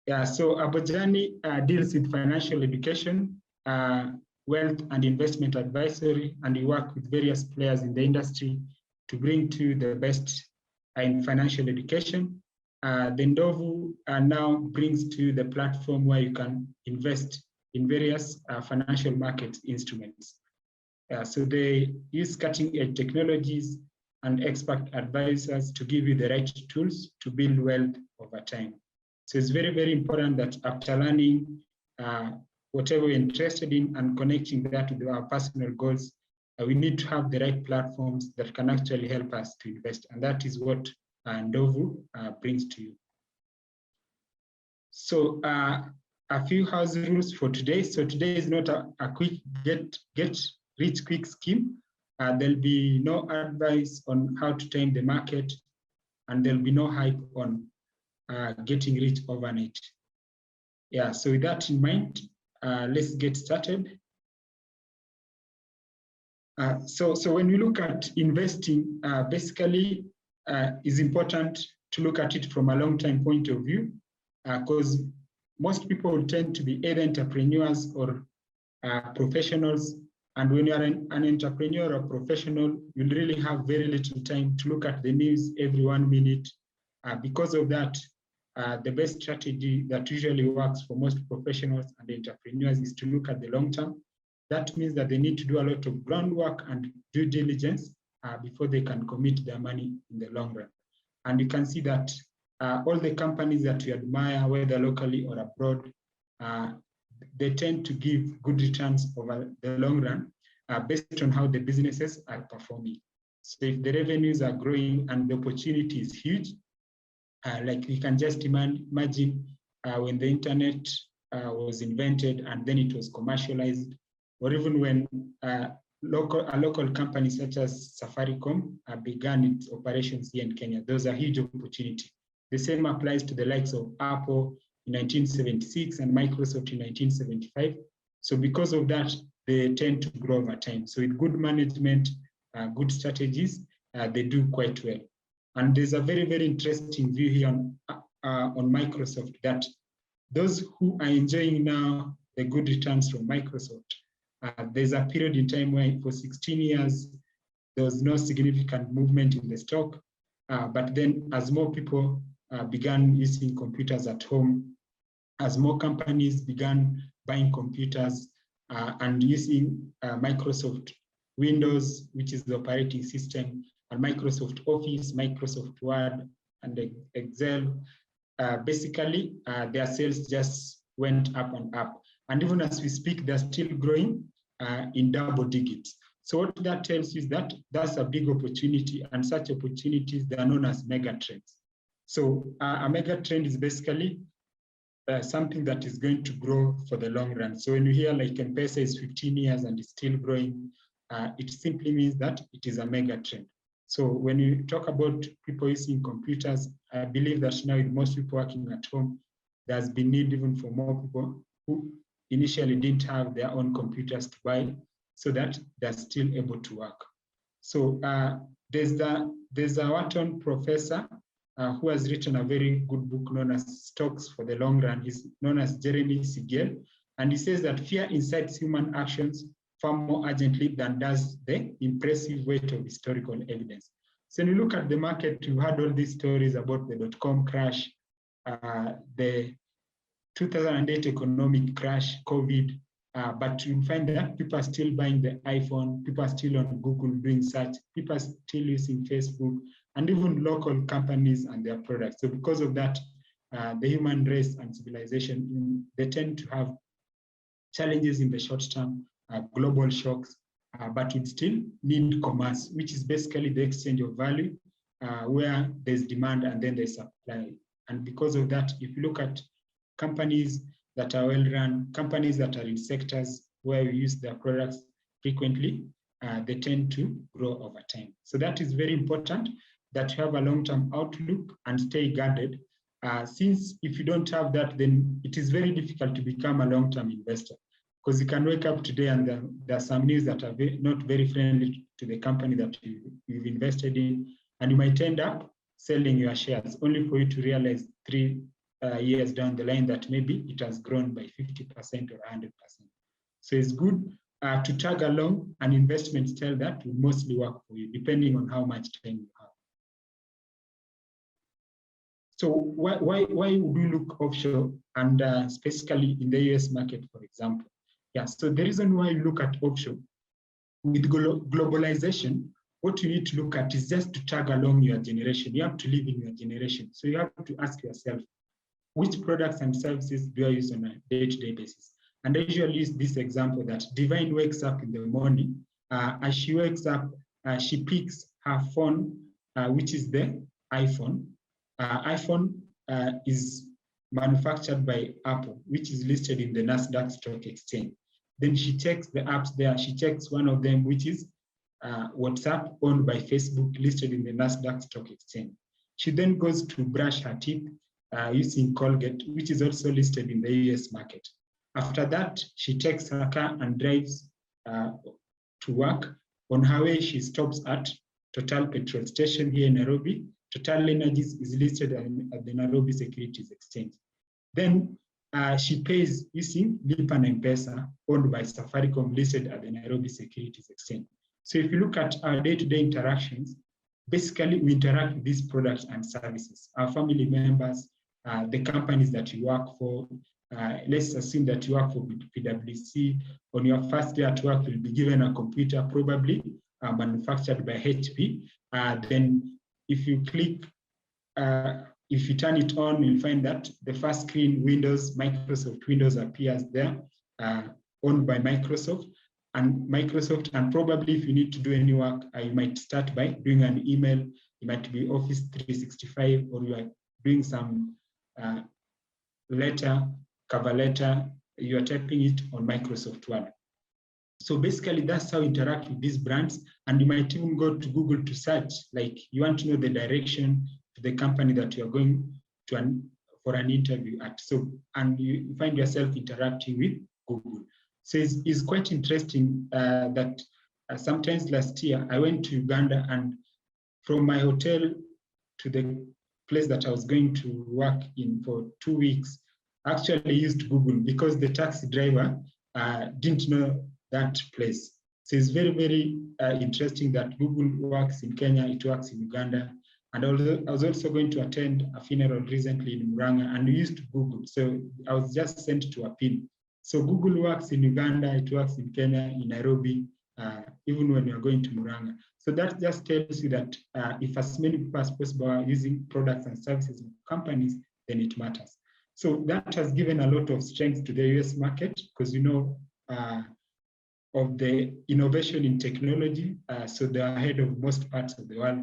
Yeah, so Abojani deals with financial education, wealth and investment advisory, and we work with various players in the industry to bring to the best in financial education. The Ndovu now brings to the platform where you can invest in various financial market instruments. So they use cutting-edge technologies and expert advisors to give you the right tools to build wealth over time. So it's very, very important that after learning whatever we're interested in and connecting that with our personal goals, we need to have the right platforms that can actually help us to invest. And that is what Ndovu brings to you. So a few house rules for today. So today is not a quick get rich quick scheme. There'll be no advice on how to time the market, and there'll be no hype on getting rich overnight. Yeah, so with that in mind, let's get started. So when we look at investing, basically it's important to look at it from a long-term point of view, because most people will tend to be either entrepreneurs or professionals. And when you're an entrepreneur or professional, you'll really have very little time to look at the news every 1 minute. Because of that, the best strategy that usually works for most professionals and entrepreneurs is to look at the long term. That means that they need to do a lot of groundwork and due diligence before they can commit their money in the long run. And you can see that all the companies that we admire, whether locally or abroad, they tend to give good returns over the long run based on how the businesses are performing. So if the revenues are growing and the opportunity is huge, like you can just imagine when the internet was invented and then it was commercialized, or even when a local company such as Safaricom began its operations here in Kenya, those are huge opportunity. The same applies to the likes of Apple in 1976 and Microsoft in 1975. So because of that, they tend to grow over time. So with good management, good strategies, they do quite well. And there's a very, very interesting view here on Microsoft that those who are enjoying now the good returns from Microsoft, there's a period in time where for 16 years, there was no significant movement in the stock. But then as more people began using computers at home, as more companies began buying computers and using Microsoft Windows, which is the operating system, and Microsoft Office, Microsoft Word, and Excel, basically their sales just went up and up. And even as we speak, they're still growing in double digits. So what that tells you is that that's a big opportunity, and such opportunities, they are known as mega trends. So a mega trend is basically something that is going to grow for the long run. So when you hear like M-Pesa is 15 years and it's still growing, it simply means that it is a mega trend. So when you talk about people using computers, I believe that now with most people working at home, there's been need even for more people who initially didn't have their own computers to buy, so that they're still able to work. So there's a Wharton professor who has written a very good book known as Stocks for the Long Run. He's known as Jeremy Siegel, and he says that fear incites human actions far more urgently than does the impressive weight of historical evidence. So when you look at the market, we've had all these stories about the dot-com crash, the 2008 economic crash, COVID, but you find that people are still buying the iPhone, people are still on Google doing search, people are still using Facebook, and even local companies and their products. So because of that, the human race and civilization, they tend to have challenges in the short term, global shocks, but we still need commerce, which is basically the exchange of value, where there's demand and then there's supply. And because of that, if you look at companies that are well run, companies that are in sectors where we use their products frequently, they tend to grow over time. So that is very important, that you have a long-term outlook and stay guarded. Since if you don't have that, then it is very difficult to become a long-term investor, because you can wake up today and there are some news that are not very friendly to the company that you've invested in, and you might end up selling your shares only for you to realize 3 years down the line that maybe it has grown by 50% or 100%. So it's good to tag along an investment style that will mostly work for you, depending on how much time you have. So why would we look offshore, and specifically in the US market, for example? Yeah, so the reason why you look at offshore, with globalization, what you need to look at is just to tag along your generation. You have to live in your generation. So you have to ask yourself, which products and services do I use on a day-to-day basis? And I usually use this example that Divine wakes up in the morning. As she wakes up, she picks her phone, which is the iPhone. iPhone is manufactured by Apple, which is listed in the Nasdaq Stock Exchange. Then she checks the apps there. She checks one of them, which is WhatsApp, owned by Facebook, listed in the Nasdaq Stock Exchange. She then goes to brush her teeth using Colgate, which is also listed in the US market. After that, she takes her car and drives to work. On her way, she stops at Total petrol station here in Nairobi. Total Energies is listed at the Nairobi Securities Exchange. Then she pays using Lipa na M-Pesa, owned by Safaricom, listed at the Nairobi Securities Exchange. So if you look at our day-to-day interactions, basically we interact with these products and services. Our family members, the companies that you work for, let's assume that you work for PwC. On your first day at work, you'll be given a computer, probably manufactured by HP. Then if you click, if you turn it on, you'll find that the first screen, Windows, Microsoft Windows appears there, owned by Microsoft. And probably if you need to do any work, you might start by doing an email. It might be Office 365, or you are doing some cover letter, you are typing it on Microsoft Word. So basically that's how you interact with these brands. And you might even go to Google to search, like you want to know the direction to the company that you are going to for an interview at. So, and you find yourself interacting with Google. So it's quite interesting that sometimes last year I went to Uganda, and from my hotel to the place that I was going to work in for 2 weeks, I actually used Google because the taxi driver didn't know that place. So it's very, very interesting that Google works in Kenya, it works in Uganda. And I was also going to attend a funeral recently in Muranga, and we used Google. So I was just sent to a pin. So Google works in Uganda, it works in Kenya, in Nairobi, even when you're going to Muranga. So that just tells you that if as many people as possible are using products and services of companies, then it matters. So that has given a lot of strength to the US market, because you know of the innovation in technology. So they're ahead of most parts of the world,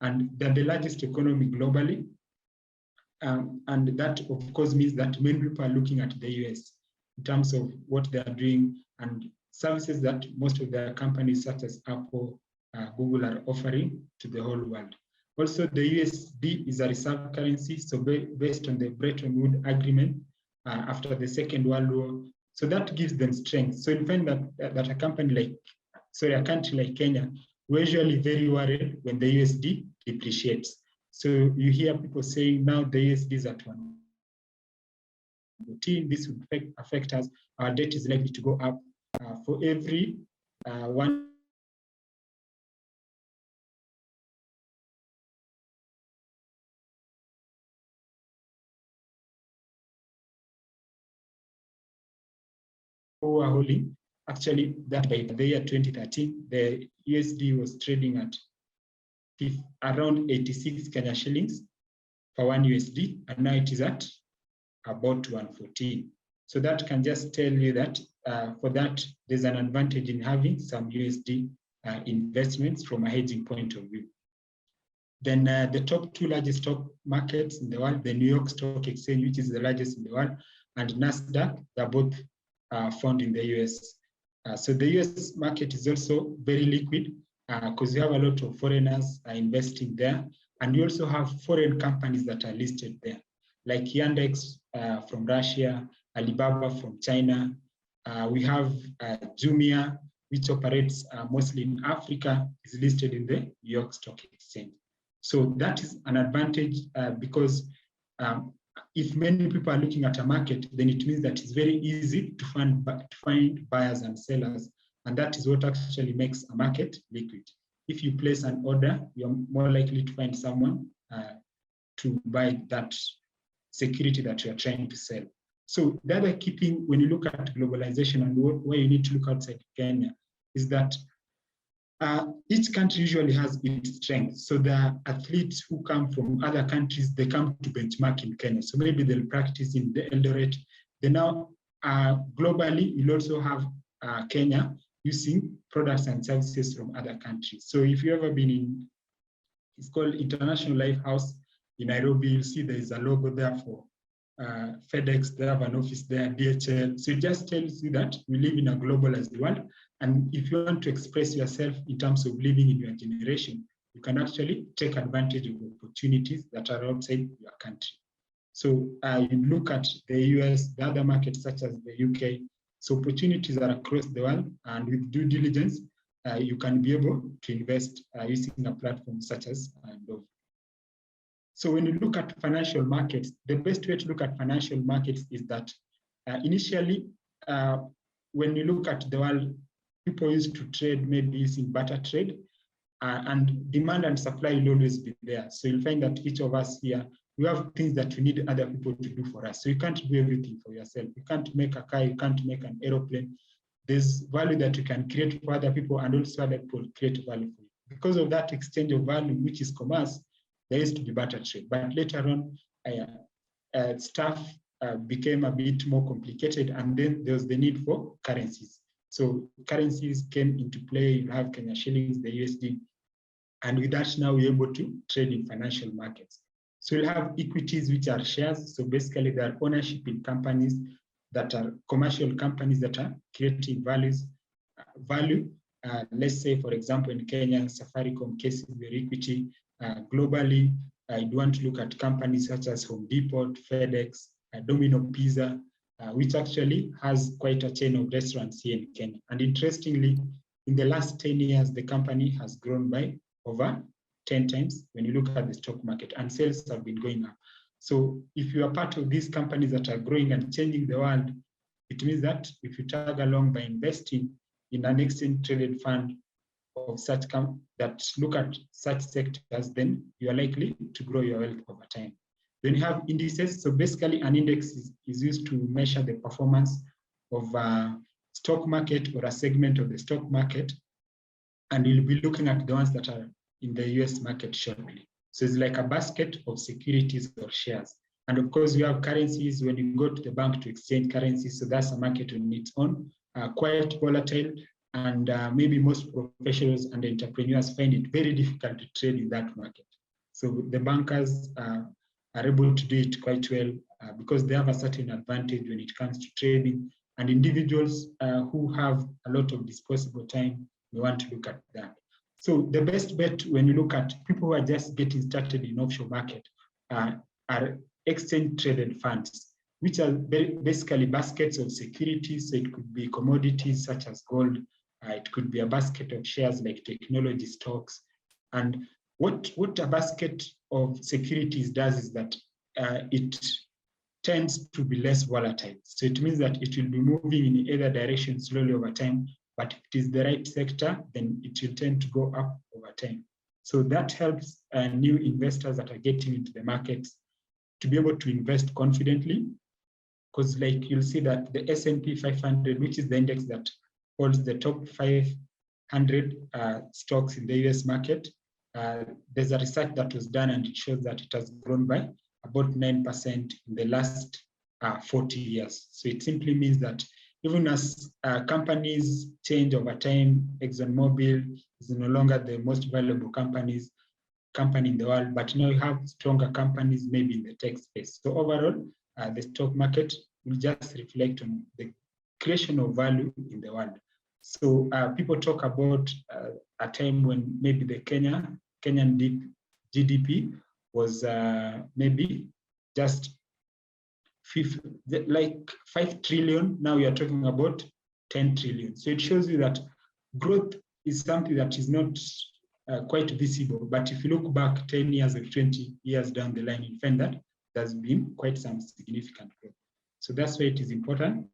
and they're the largest economy globally. And that, of course, means that many people are looking at the US in terms of what they are doing and services that most of their companies, such as Apple, Google, are offering to the whole world. Also, the USD is a reserve currency, so based on the Bretton Woods Agreement after the Second World War. So that gives them strength. So you find that a country like Kenya, we're usually very worried when the USD depreciates. So you hear people saying now the USD is at 114, this will affect us. Our debt is likely to go up. For every one who are holding, actually that by the year 2013, the USD was trading at around 86 Kenya shillings for 1 USD, and now it is at about 114. So that can just tell you that for that, there's an advantage in having some USD investments from a hedging point of view. Then the top 2 largest stock markets in the world, the New York Stock Exchange, which is the largest in the world, and Nasdaq, they're both found in the US. So the US market is also very liquid because you have a lot of foreigners investing there. And you also have foreign companies that are listed there, like Yandex from Russia, Alibaba from China. We have Jumia, which operates mostly in Africa, is listed in the New York Stock Exchange. So that is an advantage because if many people are looking at a market, then it means that it's very easy to find buyers and sellers. And that is what actually makes a market liquid. If you place an order, you're more likely to find someone to buy that security that you're trying to sell. So the other key thing when you look at globalization and where you need to look outside Kenya is that each country usually has its strengths. So the athletes who come from other countries, they come to benchmark in Kenya. So maybe they'll practice in the Eldoret. They now, globally, you'll also have Kenya using products and services from other countries. So if you've ever been in, it's called International Lifehouse in Nairobi, you'll see there is a logo there for FedEx, they have an office there, DHL. So it just tells you that we live in a globalized world. And if you want to express yourself in terms of living in your generation, you can actually take advantage of opportunities that are outside your country. So you look at the US, the other markets such as the UK. So opportunities are across the world, and with due diligence, you can be able to invest using a platform such as Ndovu. So when you look at financial markets, the best way to look at financial markets is that initially, when you look at the world, people used to trade maybe using barter trade, and demand and supply will always be there. So you'll find that each of us here, we have things that we need other people to do for us. So you can't do everything for yourself. You can't make a car, you can't make an aeroplane. There's value that you can create for other people, and also other people create value for you. Because of that exchange of value, which is commerce, there used to be barter trade. But later on, stuff became a bit more complicated, and then there was the need for currencies. So currencies came into play. You have Kenya shillings, the USD, and with that now we're able to trade in financial markets. So you'll have equities, which are shares. So basically they are ownership in companies that are commercial companies that are creating value. Let's say, for example, in Kenya, Safaricom, KCB, equity. Globally, I'd want to look at companies such as Home Depot, FedEx, Domino Pizza, which actually has quite a chain of restaurants here in Kenya. And interestingly, in the last 10 years, the company has grown by over 10 times when you look at the stock market, and sales have been going up. So if you are part of these companies that are growing and changing the world, it means that if you tag along by investing in an exchange traded fund of such that look at such sectors, then you are likely to grow your wealth over time. Then you have indices. So basically an index is used to measure the performance of a stock market or a segment of the stock market. And you'll be looking at the ones that are in the US market shortly. So it's like a basket of securities or shares. And of course, you have currencies when you go to the bank to exchange currencies. So that's a market on its own, quite volatile. And maybe most professionals and entrepreneurs find it very difficult to trade in that market. So the bankers are able to do it quite well because they have a certain advantage when it comes to trading. And individuals who have a lot of disposable time, we want to look at that. So the best bet when you look at people who are just getting started in offshore market are exchange traded funds, which are basically baskets of securities. So it could be commodities such as gold. It could be a basket of shares like technology stocks. And what a basket of securities does is that it tends to be less volatile. So it means that it will be moving in either direction slowly over time, but if it is the right sector, then it will tend to go up over time. So that helps new investors that are getting into the markets to be able to invest confidently, because like you'll see that the S&P 500, which is the index that holds the top 500 stocks in the US market, there's a research that was done and it shows that it has grown by about 9% in the last 40 years. So it simply means that even as companies change over time, ExxonMobil is no longer the most valuable company in the world, but now you have stronger companies maybe in the tech space. So overall, the stock market will just reflect on the creation of value in the world. So people talk about a time when maybe the Kenyan GDP was maybe just 5 trillion. Now we are talking about 10 trillion. So it shows you that growth is something that is not quite visible. But if you look back 10 years or 20 years down the line, you find that there's been quite some significant growth. So that's why it is important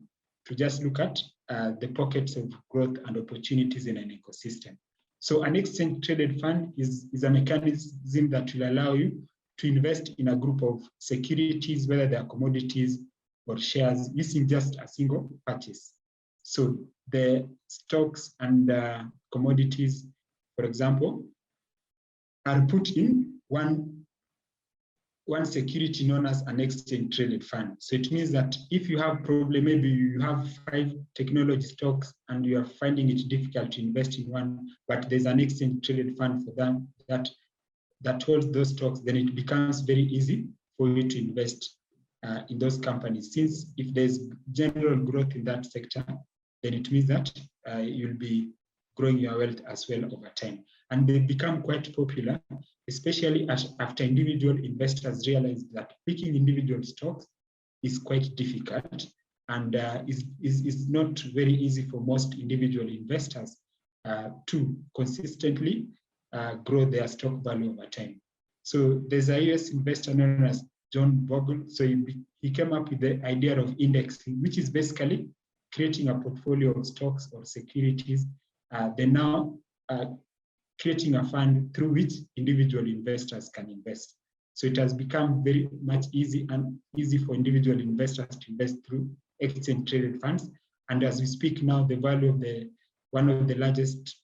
to just look at the pockets of growth and opportunities in an ecosystem. So an exchange-traded fund is a mechanism that will allow you to invest in a group of securities, whether they are commodities or shares, using just a single purchase. So the stocks and commodities, for example, are put in one security known as an exchange-traded fund. So it means that if you have problem, maybe you have 5 technology stocks and you are finding it difficult to invest in one, but there's an exchange-traded fund for them that holds those stocks, then it becomes very easy for you to invest in those companies. Since if there's general growth in that sector, then it means that you'll be growing your wealth as well over time. And they become quite popular, especially after individual investors realize that picking individual stocks is quite difficult and is not very easy for most individual investors to consistently grow their stock value over time. So there's a US investor known as John Bogle. So he came up with the idea of indexing, which is basically creating a portfolio of stocks or securities. They now creating a fund through which individual investors can invest. So it has become very much easy for individual investors to invest through exchange-traded funds. And as we speak now, the value of one of the largest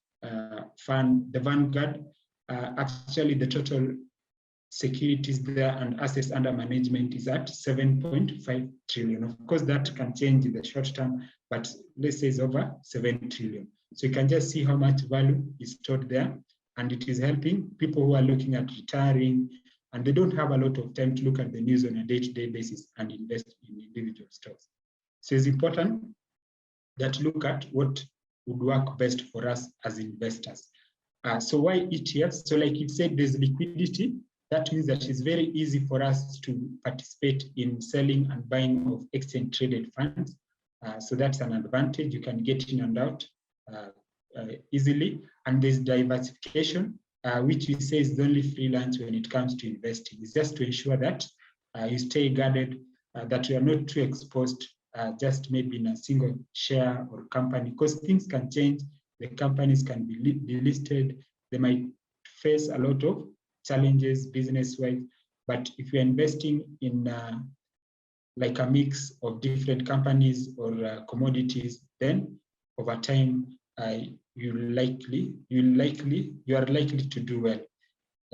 fund, the Vanguard, actually the total securities there and assets under management is at 7.5 trillion. Of course, that can change in the short term, but let's say it's over 7 trillion. So you can just see how much value is stored there, and it is helping people who are looking at retiring and they don't have a lot of time to look at the news on a day-to-day basis and invest in individual stocks. So it's important that look at what would work best for us as investors. So why ETFs? So like you said, there's liquidity. That means that it's very easy for us to participate in selling and buying of exchange-traded funds. So that's an advantage. You can get in and out easily. And there's diversification, which we say is the only free lunch when it comes to investing. It's just to ensure that you stay guarded, that you are not too exposed just maybe in a single share or company, because things can change. The companies can be delisted. They might face a lot of challenges business-wise. But if you're investing in like a mix of different companies or commodities, then over time you are likely to do well.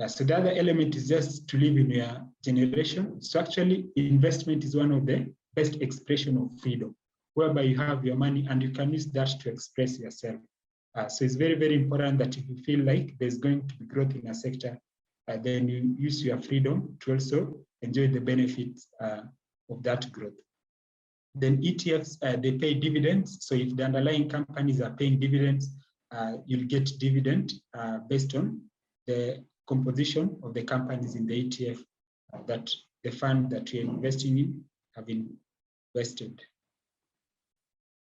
So the other element is just to live in your generation. So actually, investment is one of the best expression of freedom, whereby you have your money and you can use that to express yourself. So it's very, very important that if you feel like there's going to be growth in a sector, then you use your freedom to also enjoy the benefits of that growth. Then ETFs, they pay dividends. So if the underlying companies are paying dividends, you'll get dividend based on the composition of the companies in the ETF that the fund that you're investing in have invested.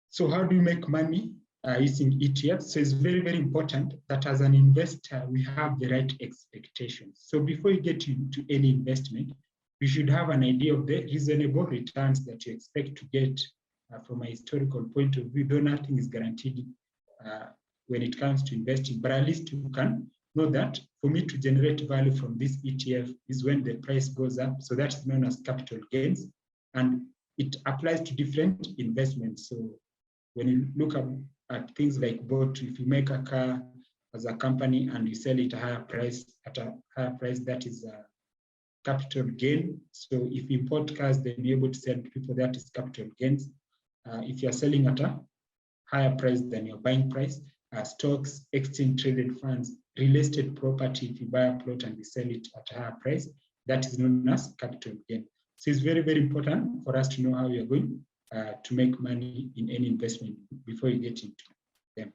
So how do you make money using ETFs? So it's very, very important that as an investor, we have the right expectations. So before you get into any investment, you should have an idea of the reasonable returns that you expect to get from a historical point of view, though nothing is guaranteed when it comes to investing, but at least you can know that for me to generate value from this ETF is when the price goes up. So that's known as capital gains, and it applies to different investments. So when you look at things like boat, if you make a car as a company and you sell it at a higher price, that is a capital gain. So if you import cars, then you're able to sell to people, that is capital gains. If you're selling at a higher price than your buying price, stocks, exchange-traded funds, real estate property, if you buy a plot and you sell it at a higher price, that is known as capital gain. So it's very, very important for us to know how we are going to make money in any investment before you get into them.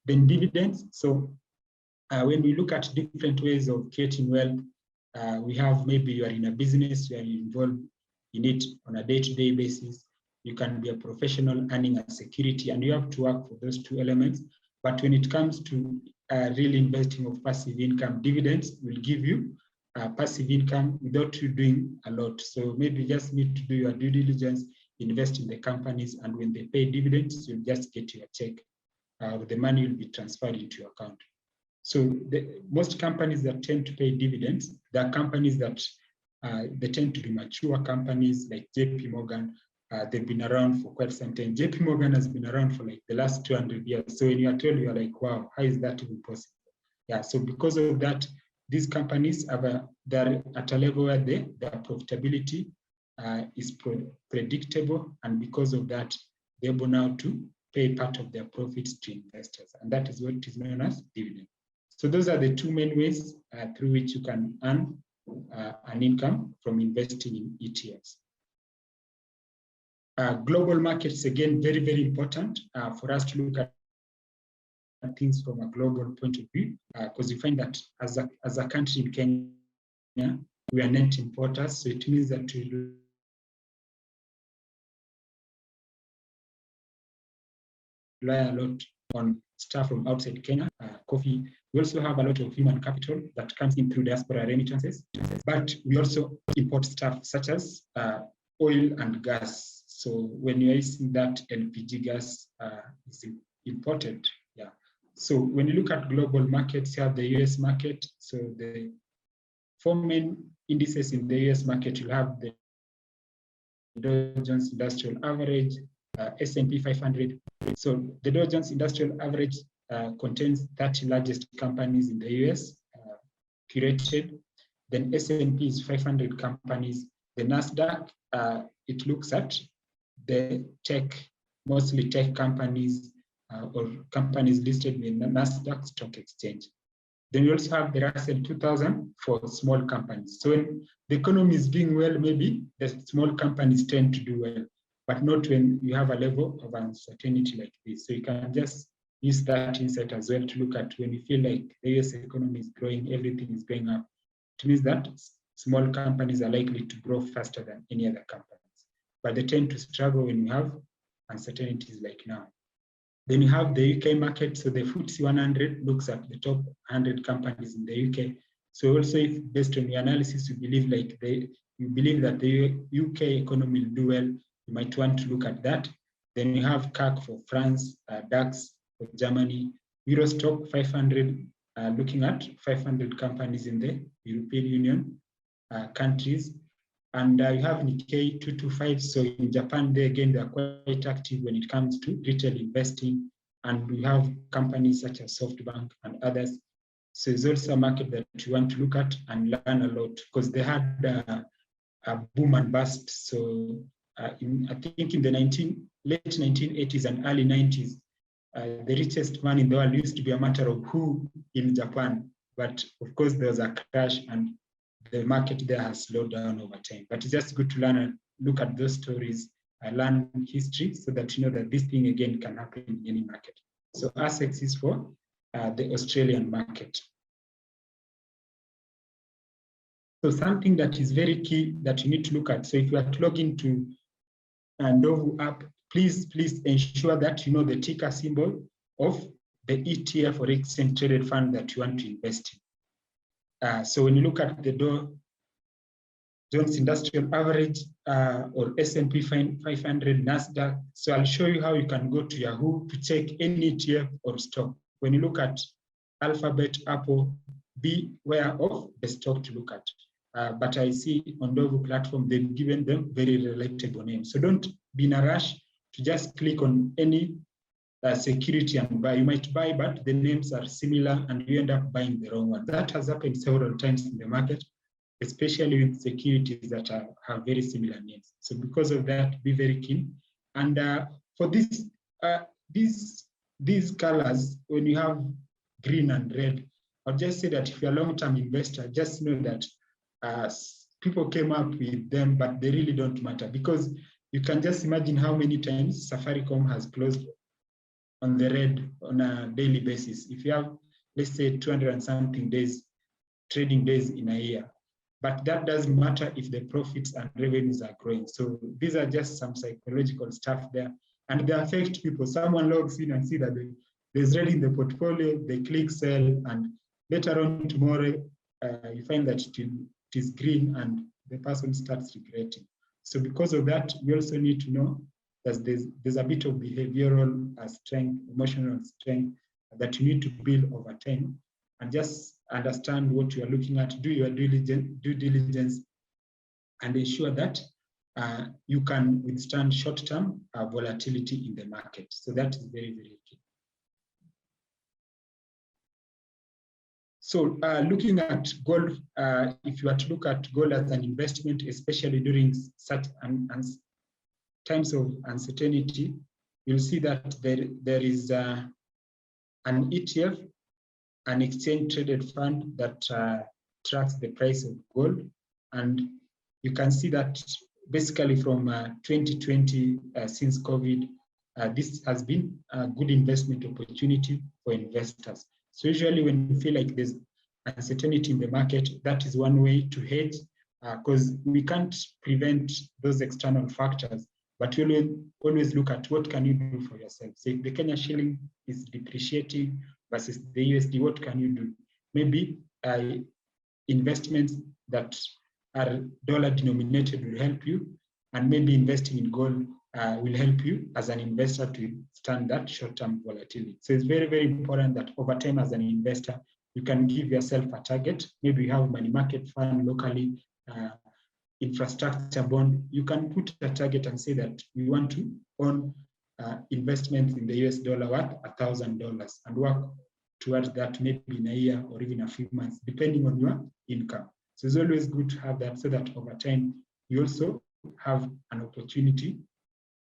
Then dividends. So when we look at different ways of creating wealth, we have maybe you are in a business, you are involved in it on a day-to-day basis. You can be a professional earning a security, and you have to work for those two elements. But when it comes to real investing of passive income, dividends will give you passive income without you doing a lot. So maybe you just need to do your due diligence, invest in the companies, and when they pay dividends, you'll just get your check. The money will be transferred into your account. So most companies that tend to pay dividends, there are companies that they tend to be mature companies like JP Morgan. They've been around for quite some time. JP Morgan has been around for like the last 200 years. So when you are told, you're like, wow, how is that even possible? Yeah, so because of that, these companies they're at a level where their profitability is predictable, and because of that, they're able now to pay part of their profits to investors, and that is what is known as dividend. So those are the two main ways through which you can earn an income from investing in ETFs. Global markets, again, very, very important for us to look at things from a global point of view, because we find that as a country in Kenya, we are net importers, so it means that we rely a lot on stuff from outside Kenya, coffee. We also have a lot of human capital that comes in through diaspora remittances, but we also import stuff such as oil and gas. So when you're using that, LPG gas is imported. Yeah. So when you look at global markets, you have the US market. So the four main indices in the US market, you have the Dow Jones Industrial Average, S&P 500. So the Dow Jones Industrial Average contains 30 largest companies in the US, curated. Then S&P is 500 companies. The NASDAQ, it looks at the tech, mostly tech companies or companies listed in the NASDAQ stock exchange. Then you also have the Russell 2000 for small companies. So when the economy is doing well, maybe the small companies tend to do well, but not when you have a level of uncertainty like this. So you can just use that insight as well to look at when you feel like the US economy is growing, everything is going up. It means that small companies are likely to grow faster than any other companies, but they tend to struggle when you have uncertainties like now. Then you have the UK market. So the FTSE 100 looks at the top 100 companies in the UK. So also, if based on your analysis, you believe that the UK economy will do well, you might want to look at that. Then you have CAC for France, DAX for Germany, Eurostock 500, looking at 500 companies in the European Union countries. And you have Nikkei 225. So in Japan, they are quite active when it comes to retail investing. And we have companies such as SoftBank and others. So it's also a market that you want to look at and learn a lot, because they had a boom and bust. So I think in the late 1980s and early 90s, the richest man in the world used to be a matter of who in Japan. But of course, there was a crash and the market there has slowed down over time. But it's just good to learn and look at those stories, learn history, so that you know that this thing again can happen in any market. So ASX is for the Australian market. So something that is very key that you need to look at. So if you are to log into Ndovu app, please ensure that you know the ticker symbol of the ETF or exchange traded fund that you want to invest in. So when you look at the Dow Jones Industrial Average or S&P 500, NASDAQ, so I'll show you how you can go to Yahoo to check any ETF or stock. When you look at Alphabet, Apple, be aware of the stock to look at. But I see on Ndovu platform, they've given them very relatable names. So don't be in a rush to just click on any security and buy. You might buy, but the names are similar and you end up buying the wrong one. That has happened several times in the market, especially with securities that have very similar names. So because of that, be very keen. And for these colors, when you have green and red, I'll just say that if you're a long-term investor, just know that people came up with them, but they really don't matter, because you can just imagine how many times Safaricom has closed on the red on a daily basis. If you have, let's say, 200 and something days, trading days in a year, but that doesn't matter if the profits and revenues are growing. So these are just some psychological stuff there, and they affect people. Someone logs in and see that there's red in the portfolio, they click sell, and later on tomorrow, you find that it is green and the person starts regretting. So because of that, we also need to know that there's a bit of behavioral strength, emotional strength that you need to build over time, and just understand what you are looking at, do your due diligence, and ensure that you can withstand short-term volatility in the market. So that is very, very key. So looking at gold, if you are to look at gold as an investment, especially during such times of uncertainty, you'll see that there is an ETF, an exchange-traded fund that tracks the price of gold. And you can see that basically from 2020, since COVID, this has been a good investment opportunity for investors. So usually when you feel like there's uncertainty in the market, that is one way to hedge, because we can't prevent those external factors, but you always look at what can you do for yourself. So if the Kenya shilling is depreciating versus the USD, what can you do? Maybe investments that are dollar denominated will help you, and maybe investing in gold will help you as an investor to stand that short-term volatility. So it's very, very important that over time as an investor, you can give yourself a target. Maybe you have money market fund locally, infrastructure bond. You can put a target and say that you want to own investments in the US dollar worth $1,000 and work towards that maybe in a year or even a few months, depending on your income. So it's always good to have that, so that over time, you also have an opportunity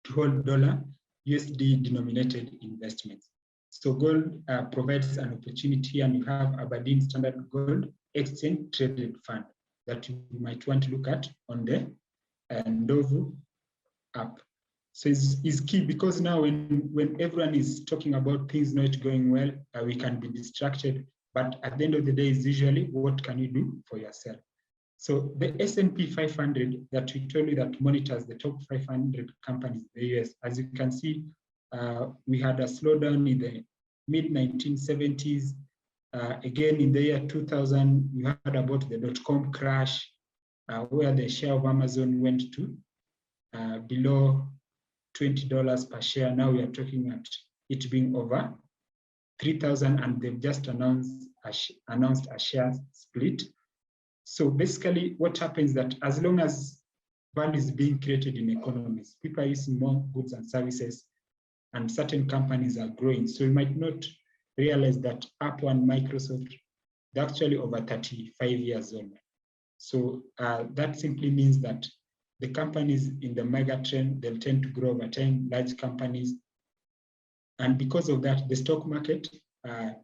to hold dollar USD denominated investments. So gold provides an opportunity, and you have Aberdeen Standard Gold Exchange Traded Fund that you might want to look at on the Ndovu app. So it's key, because now when everyone is talking about things not going well, we can be distracted. But at the end of the day, is usually what can you do for yourself? So the S&P 500 that we told you that monitors the top 500 companies in the US, as you can see, we had a slowdown in the mid-1970s. Again, in the year 2000, we heard about the dot-com crash, where the share of Amazon went to below $20 per share. Now we are talking at it being over 3,000, and they've just announced a share split. So basically what happens is that as long as value is being created in economies, people are using more goods and services, and certain companies are growing. So you might not realize that Apple and Microsoft, they're actually over 35 years old. So that simply means that the companies in the mega trend, they'll tend to grow over time, large companies. And because of that, the stock market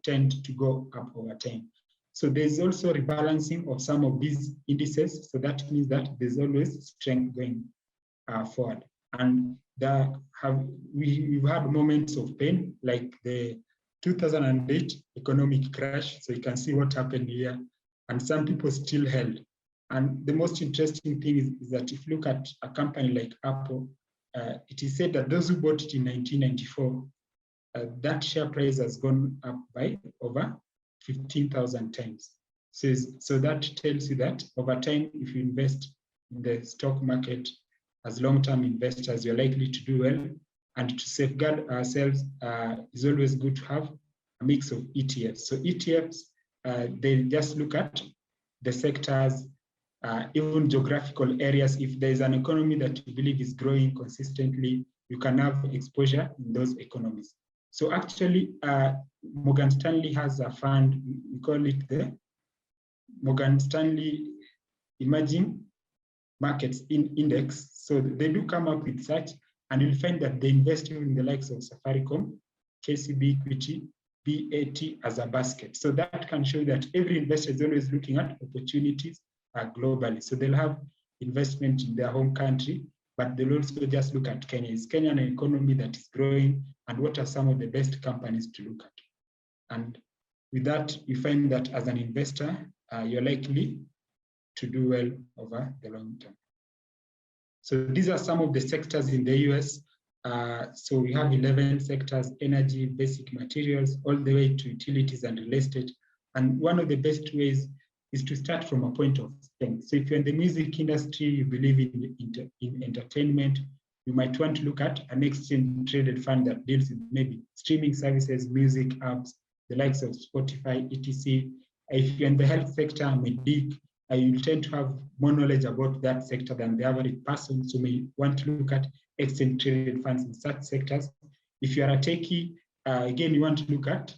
tend to go up over time. So there's also rebalancing of some of these indices. So that means that there's always strength going forward. And we've had moments of pain, like the 2008 economic crash. So you can see what happened here. And some people still held. And the most interesting thing is that if you look at a company like Apple, it is said that those who bought it in 1994, that share price has gone up by over 15,000 times. So that tells you that over time, if you invest in the stock market as long-term investors, you're likely to do well. And to safeguard ourselves, is always good to have a mix of ETFs. So ETFs, they just look at the sectors, even geographical areas. If there's an economy that you believe is growing consistently, you can have exposure in those economies. So actually, Morgan Stanley has a fund, we call it the Morgan Stanley Emerging Markets Index. So they do come up with such, and you'll find that they invest in the likes of Safaricom, KCB Equity, BAT as a basket. So that can show that every investor is always looking at opportunities globally. So they'll have investment in their home country, but they'll also just look at Kenya. Is Kenya an economy that is growing, and what are some of the best companies to look at? And with that, you find that as an investor, you're likely to do well over the long term. So these are some of the sectors in the US. So we have 11 sectors: energy, basic materials, all the way to utilities and real estate. And one of the best ways is to start from a point of strength. So if you're in the music industry, you believe in entertainment, you might want to look at an exchange traded fund that deals with maybe streaming services, music apps, the likes of Spotify, etc. If you're in the health sector, medic, you tend to have more knowledge about that sector than the average person, so you may want to look at exchange traded funds in such sectors. If you are a techie, again, you want to look at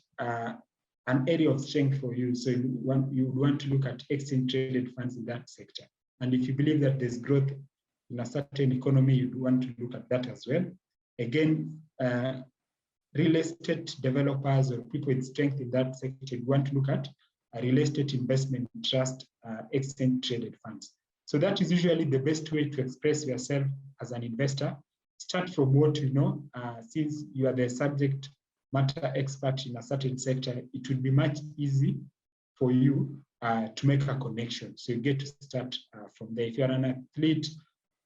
an area of strength for you. So you would want to look at exchange traded funds in that sector. And if you believe that there's growth in a certain economy, you'd want to look at that as well. Again, real estate developers or people with strength in that sector, you want to look at a real estate investment trust, exchange traded funds. So that is usually the best way to express yourself as an investor. Start from what you know. Since you are the subject matter expert in a certain sector, it would be much easy for you to make a connection. So you get to start from there. If you're an athlete,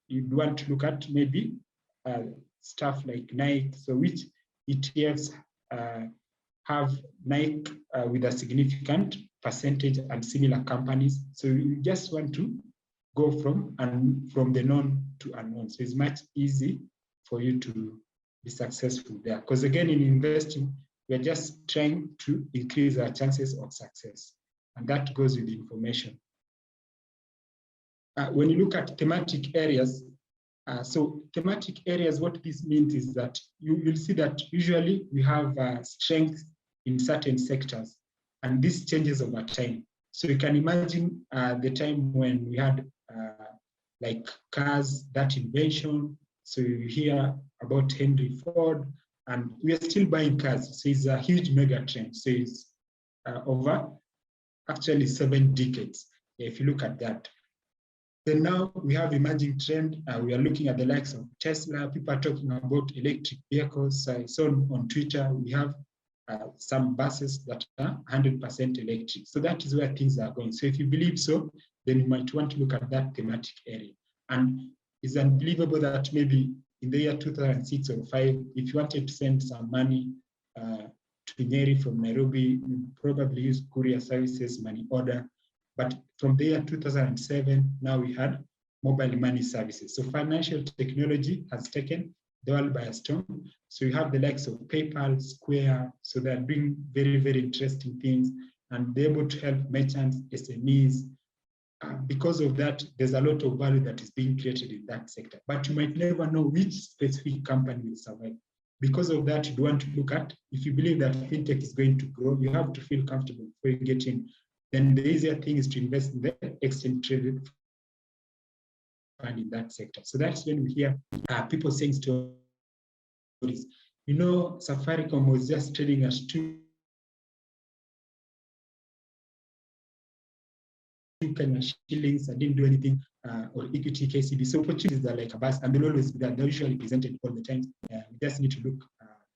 you'd want to look at maybe stuff like Nike. So which ETFs have Nike with a significant percentage and similar companies. So you just want to go from the known to unknown. So it's much easy for you to be successful there. Because again, in investing, we're just trying to increase our chances of success. And that goes with information. When you look at thematic areas, so thematic areas, what this means is that you'll see that usually we have strength in certain sectors, and this changes over time. So you can imagine the time when we had like cars, that invention. So you hear about Henry Ford, and we are still buying cars. So it's a huge mega trend. So it's over actually 7 decades, if you look at that. Then now we have emerging trend. We are looking at the likes of Tesla. People are talking about electric vehicles. I saw on Twitter, we have some buses that are 100% electric. So that is where things are going. So if you believe so, then you might want to look at that thematic area. And it's unbelievable that maybe in the year 2006 or 5, if you wanted to send some money to Nyeri from Nairobi, you probably use courier services, money order. But from the year 2007, now we had mobile money services. So financial technology has taken the world by a storm. So you have the likes of PayPal, Square. So they're doing very, very interesting things, and they're able to help merchants, SMEs. Because of that, there's a lot of value that is being created in that sector. But you might never know which specific company will survive. Because of that, you want to look at, if you believe that fintech is going to grow, you have to feel comfortable before you get in. Then the easier thing is to invest in the exchange traded fund in that sector. So that's when we hear people saying stories. You know, Safaricom was just trading at 2 Kenya shillings and didn't do anything, or equity KCB. So opportunities are like a bus, and they'll always be there. They're usually presented all the time. We just need to look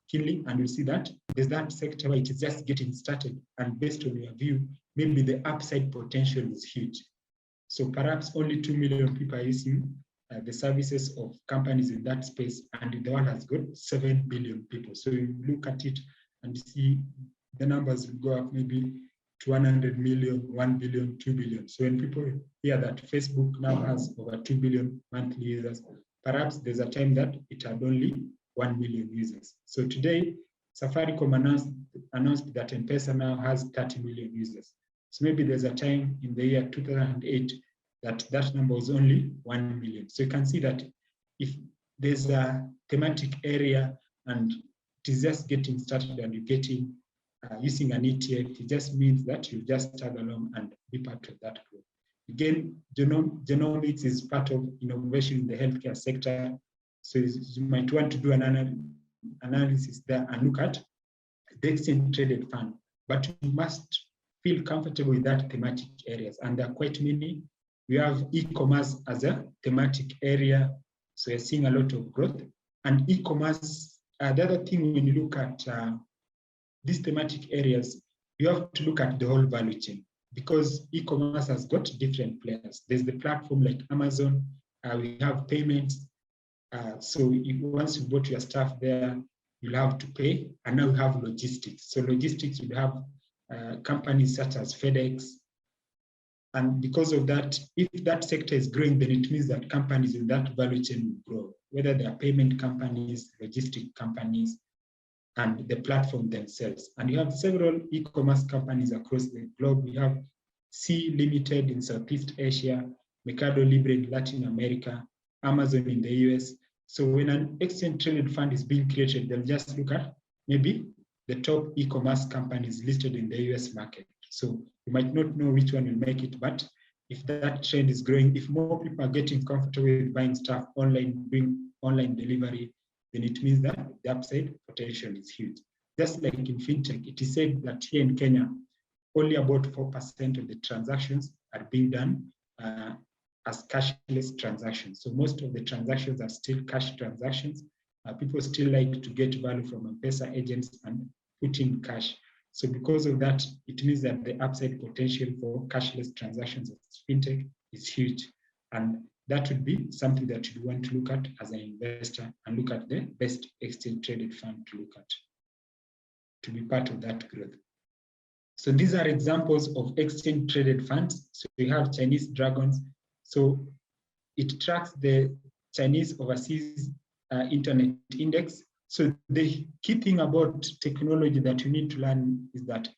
keenly, and you'll see that there's that sector where it is just getting started. And based on your view, maybe the upside potential is huge. So perhaps only 2 million people are using the services of companies in that space, and the world has got 7 billion people. So you look at it and see the numbers will go up maybe to 100 million, 1 billion, 2 billion. So when people hear that Facebook now has over 2 billion monthly users, perhaps there's a time that it had only 1 million users. So today, Safaricom announced that M-Pesa now has 30 million users. So maybe there's a time in the year 2008 that number was only 1 million. So you can see that if there's a thematic area and it is just getting started and you're getting using an ETF, it just means that you just tag along and be part of that group. Again, genomics is part of innovation in the healthcare sector. So you might want to do an analysis there and look at the exchange traded fund, but you must feel comfortable with that thematic areas. And there are quite many. We have e-commerce as a thematic area. So you're seeing a lot of growth. And e-commerce, the other thing when you look at these thematic areas, you have to look at the whole value chain, because e-commerce has got different players. There's the platform like Amazon, we have payments. So once you bought your stuff there, you'll have to pay. And now we have logistics. So logistics, you have companies such as FedEx, And because of that, if that sector is growing, then it means that companies in that value chain will grow, whether they are payment companies, logistic companies, and the platform themselves. And you have several e-commerce companies across the globe. We have C Limited in Southeast Asia, Mercado Libre in Latin America, Amazon in the US. So when an exchange traded fund is being created, they'll just look at maybe the top e-commerce companies listed in the US market. So you might not know which one will make it, but if that trend is growing, if more people are getting comfortable with buying stuff online, doing online delivery, then it means that the upside potential is huge. Just like in fintech, it is said that here in Kenya, only about 4% of the transactions are being done as cashless transactions. So most of the transactions are still cash transactions. People still like to get value from M-Pesa agents and put in cash. So because of that, it means that the upside potential for cashless transactions of fintech is huge. And that would be something that you want to look at as an investor and look at the best exchange traded fund to look at, to be part of that growth. So these are examples of exchange traded funds. So we have Chinese dragons. So it tracks the Chinese overseas internet index. So the key thing about technology that you need to learn is that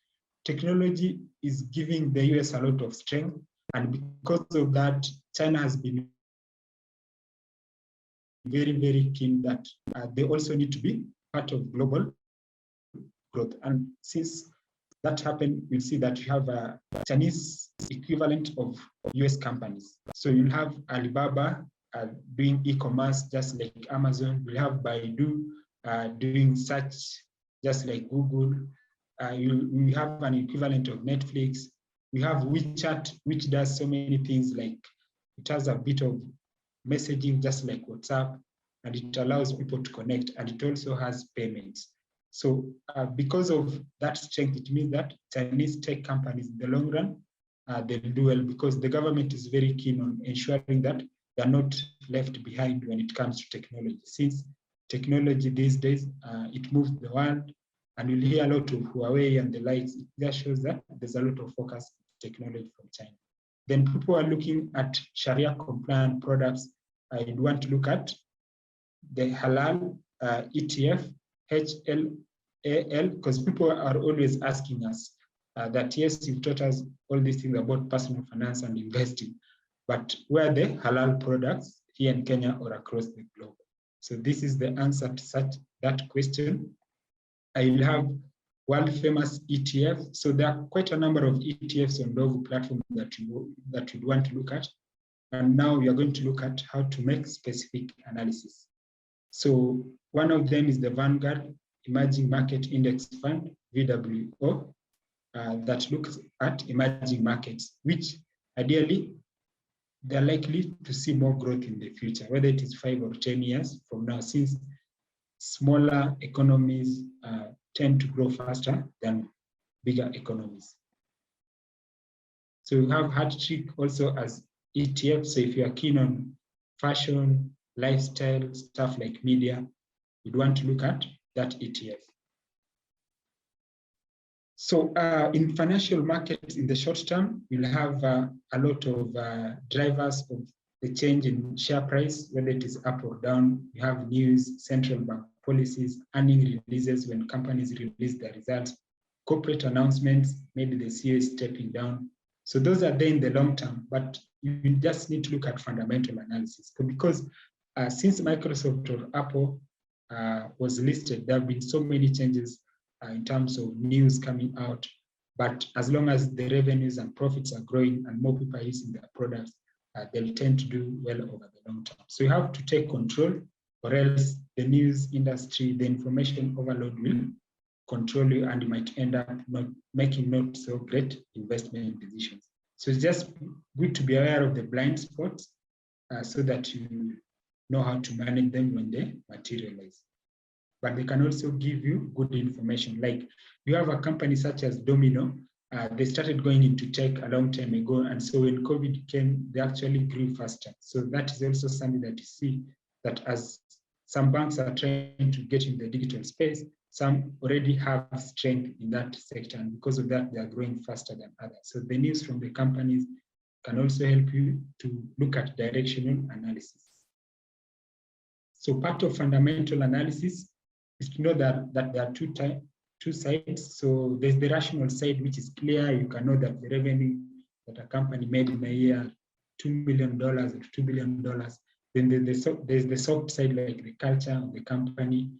technology is giving the US a lot of strength. And because of that, China has been very, very keen that they also need to be part of global growth. And since that happened, we'll see that you have a Chinese equivalent of US companies. So you'll have Alibaba doing e-commerce just like Amazon. We'll have Baidu doing search just like Google. We have an equivalent of Netflix. We have WeChat, which does so many things, like it has a bit of messaging just like WhatsApp, and it allows people to connect, and it also has payments. So because of that strength, it means that Chinese tech companies in the long run, they'll do well because the government is very keen on ensuring that they're not left behind when it comes to technology. Since technology these days, it moves the world, and you'll hear a lot of Huawei and the likes. It just shows that there's a lot of focus on technology from China. Then people are looking at Sharia compliant products. I'd want to look at the halal ETF, HLAL, because people are always asking us that, yes, you've taught us all these things about personal finance and investing, but where are the halal products here in Kenya or across the globe? So this is the answer to that question. I will have world famous ETF. So there are quite a number of ETFs on Ndovu platform that you want to look at. And now we are going to look at how to make specific analysis. So one of them is the Vanguard Emerging Market Index Fund, VWO, that looks at emerging markets, which ideally they're likely to see more growth in the future, whether it is 5 or 10 years from now, since smaller economies tend to grow faster than bigger economies. So we have Hat-Trick also as ETF. So if you are keen on fashion, lifestyle, stuff like media, you'd want to look at that ETF. So in financial markets in the short term, we'll have a lot of drivers of the change in share price, whether it is up or down. We have news, central bank policies, earning releases when companies release their results, corporate announcements, maybe the CEO is stepping down. So those are there in the long term, but you just need to look at fundamental analysis. Because since Microsoft or Apple was listed, there have been so many changes in terms of news coming out. But as long as the revenues and profits are growing and more people are using their products, they'll tend to do well over the long term. So you have to take control, or else the news industry, the information overload will control you, and you might end up making not so great investment decisions. So it's just good to be aware of the blind spots so that you know how to manage them when they materialize. But they can also give you good information. Like you have a company such as Domino, they started going into tech a long time ago. And so when COVID came, they actually grew faster. So that is also something that you see, that as some banks are trying to get in the digital space, some already have strength in that sector. And because of that, they are growing faster than others. So the news from the companies can also help you to look at directional analysis. So part of fundamental analysis is to know that there are two sides. So there's the rational side, which is clear. You can know that the revenue that a company made in a year, $2 million or $2 billion. Then there's the soft side, like the culture of the company.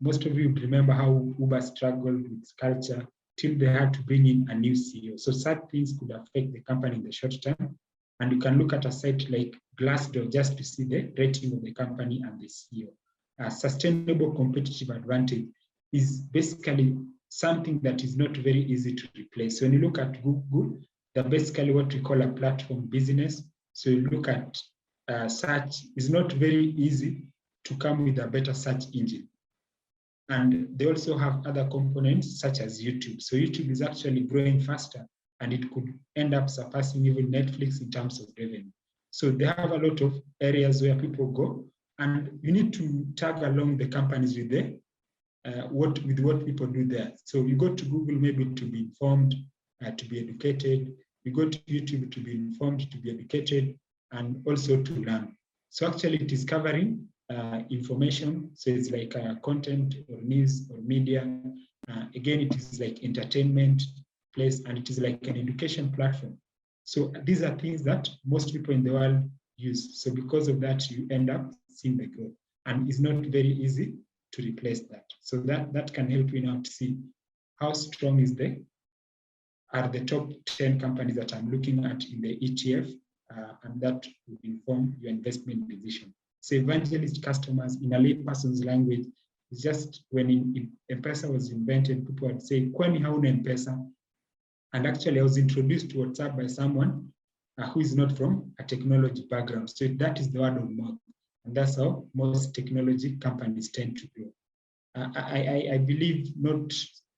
Most of you remember how Uber struggled with culture till they had to bring in a new CEO. So such things could affect the company in the short term. And you can look at a site like Glassdoor just to see the rating of the company and the CEO. A sustainable competitive advantage is basically something that is not very easy to replace. So when you look at Google, they're basically what we call a platform business. So you look at search, it's not very easy to come with a better search engine. And they also have other components such as YouTube. So YouTube is actually growing faster, and it could end up surpassing even Netflix in terms of revenue. So they have a lot of areas where people go, and you need to tag along the companies with what people do there. So you go to Google maybe to be informed, to be educated. You go to YouTube to be informed, to be educated, and also to learn. So actually it is covering information. So it's like content or news or media. Again, it is like entertainment place, and it is like an education platform. So these are things that most people in the world use. So because of that, you end up seeing the growth, and it's not very easy to replace that. So that can help you now to see how strong are the top 10 companies that I'm looking at in the ETF, and that will inform your investment decision. So evangelist customers in a layperson's language is just when M-Pesa was invented, people would say, "Kwani hauna M-Pesa?" And actually I was introduced to WhatsApp by someone who is not from a technology background. So that is the word of mouth. And that's how most technology companies tend to grow. I believe not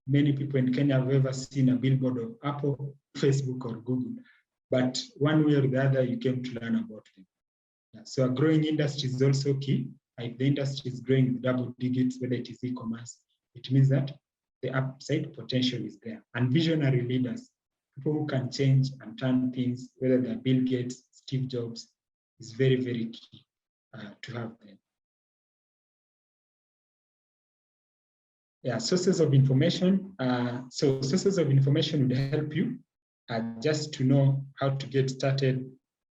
many people in Kenya have ever seen a billboard of Apple, Facebook, or Google, but one way or the other, you came to learn about them. So a growing industry is also key. If the industry is growing with double digits, whether it is e-commerce, it means that the upside potential is there. And visionary leaders, people who can change and turn things, whether they're Bill Gates, Steve Jobs, is very, very key to have them. Yeah, sources of information. So sources of information would help you just to know how to get started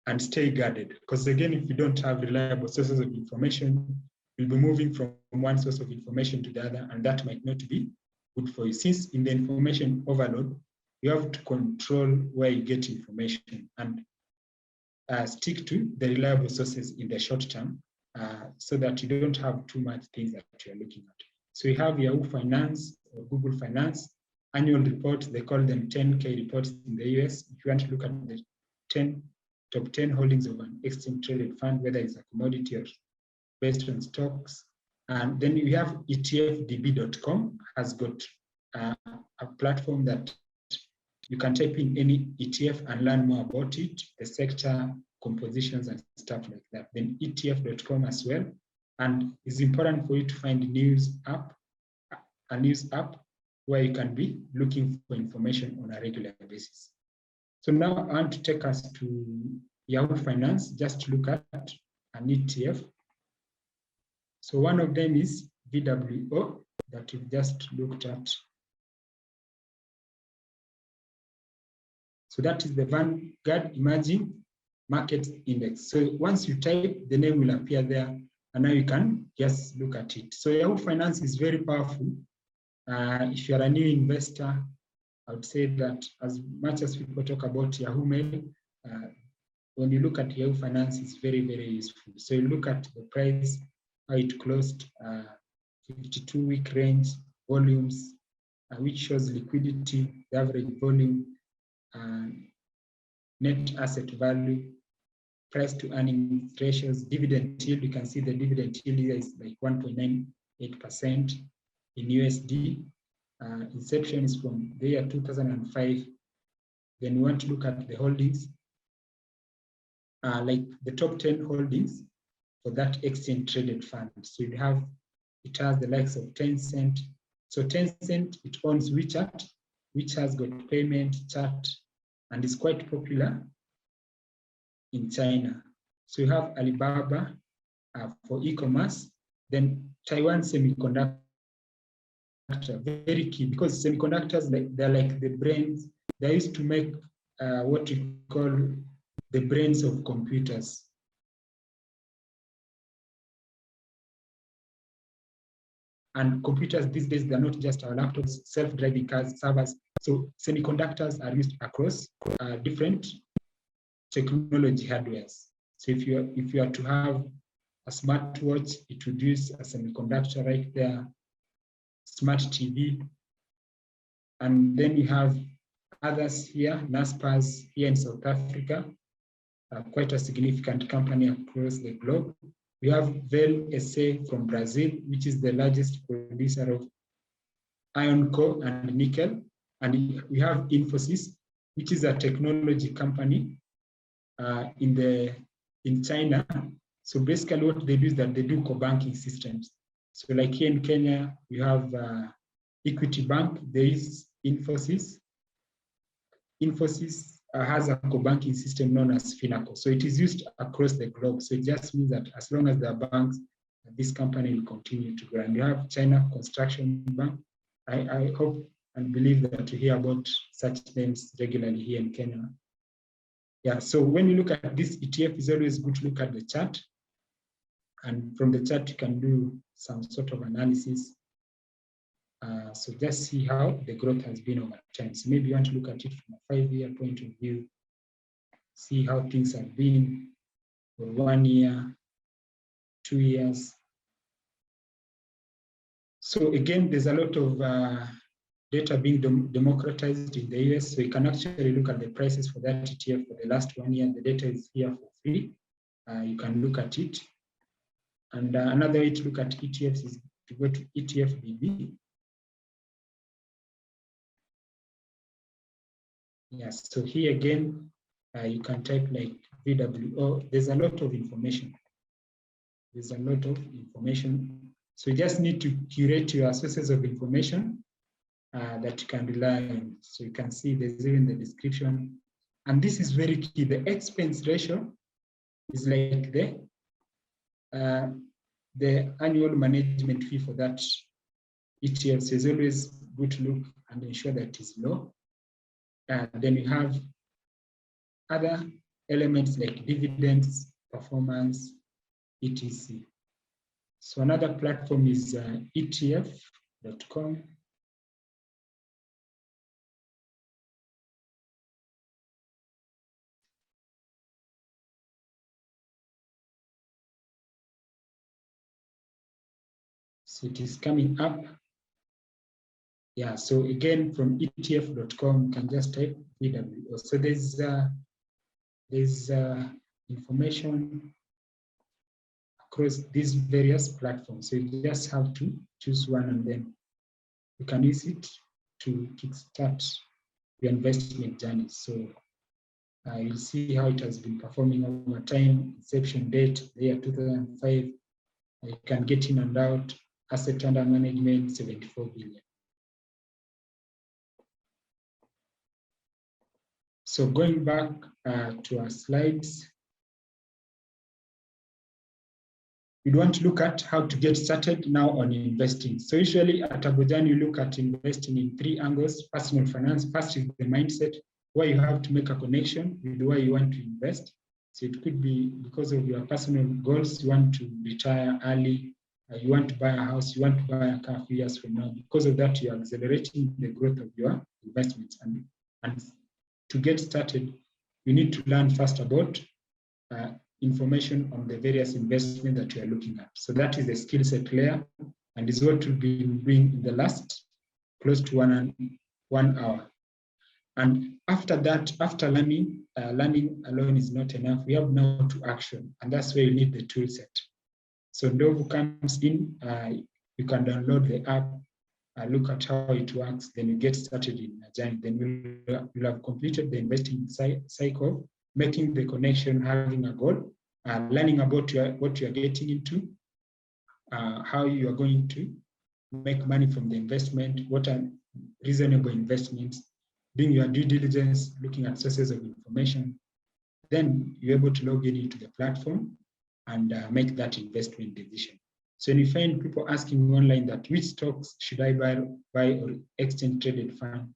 and stay guarded. Because again, if you don't have reliable sources of information, you'll be moving from one source of information to the other, and that might not be good for you. Since in the information overload, you have to control where you get information and stick to the reliable sources in the short term so that you don't have too much things that you're looking at. So you have Yahoo Finance or Google Finance annual reports. They call them 10K reports in the US. If you want to look at the top 10 holdings of an exchange traded fund, whether it's a commodity or based on stocks. And then we have etfdb.com has got a platform that you can type in any ETF and learn more about it, the sector, compositions, and stuff like that. Then ETF.com as well. And it's important for you to find a news app where you can be looking for information on a regular basis. So now I want to take us to Yahoo Finance just to look at an ETF. So one of them is VWO that we've just looked at. So that is the Vanguard Emerging Markets Index. So once you type, the name will appear there, and now you can just look at it. So Yahoo Finance is very powerful. If you're a new investor, I would say that as much as people talk about Yahoo Mail, when you look at Yahoo Finance, it's very, very useful. So you look at the price, how it closed, 52-week range, volumes, which shows liquidity, the average volume, net asset value, price to earnings ratios, dividend yield. You can see the dividend yield here is like 1.98% in USD. Inception is from the year 2005. Then we want to look at the holdings, like the top 10 holdings for that exchange traded fund. So it has the likes of Tencent. So Tencent, it owns WeChat, which has got payment, chat, and is quite popular in China. So you have Alibaba for e-commerce, then Taiwan Semiconductor, very key, because semiconductors, they're like the brains. They used to make what we call the brains of computers. And computers these days, they're not just our laptops, self-driving cars, servers. So semiconductors are used across different technology hardwares. So if you are to have a smartwatch, it would use a semiconductor right there, smart TV. And then you have others here, Naspers here in South Africa, quite a significant company across the globe. We have Vale SA from Brazil, which is the largest producer of iron ore and nickel. And we have Infosys, which is a technology company in China. So basically what they do is that they do co-banking systems. So like here in Kenya, we have Equity Bank, there is Infosys. Infosys has a co-banking system known as Finacle. So it is used across the globe. So it just means that as long as there are banks, this company will continue to grow. And you have China Construction Bank. I hope and believe that you hear about such names regularly here in Kenya. Yeah, so when you look at this ETF, it's always good to look at the chart. And from the chart, you can do some sort of analysis. So just see how the growth has been over time. So maybe you want to look at it from a 5-year point of view, see how things have been for 1 year, 2 years. So again, there's a lot of data being democratized in the US. So you can actually look at the prices for that ETF for the last 1 year. The data is here for free. You can look at it. And another way to look at ETFs is to go to ETFDB. Yes, so here again, you can type like VWO. There's a lot of information. There's a lot of information. So you just need to curate your sources of information that you can rely on. So you can see there's even the description. And this is very key. The expense ratio is like the annual management fee for that ETF. So it's always good to look and ensure that it is low. Then we have other elements like dividends, performance, etc. So another platform is ETF.com. So it is coming up. Yeah, so again, from ETF.com, you can just type VWO. So there's information across these various platforms. So you just have to choose one and then you can use it to kickstart your investment journey. So you'll see how it has been performing over time, inception date, the year 2005. You can get in and out, asset under management, 74 billion. So going back to our slides, we'd want to look at how to get started now on investing. So usually at Abojani, you look at investing in 3 angles: personal finance. First is the mindset, where you have to make a connection with where you want to invest. So it could be because of your personal goals, you want to retire early, you want to buy a house, you want to buy a car a few years from now. Because of that, you're accelerating the growth of your investments. And to get started, you need to learn first about information on the various investments that you are looking at. So that is the skill set layer, and is what we've been doing in the last close to 1 hour. And after that, after learning alone is not enough. We have now to action, and that's where you need the tool set. So Ndovu comes in, you can download the app, look at how it works, then you get started in a journey. Then you'll have completed the investing cycle, making the connection, having a goal, learning about what you're getting into, how you are going to make money from the investment, what are reasonable investments, doing your due diligence, looking at sources of information, then you're able to log in into the platform and make that investment decision. So when you find people asking online that which stocks should I buy or exchange traded fund,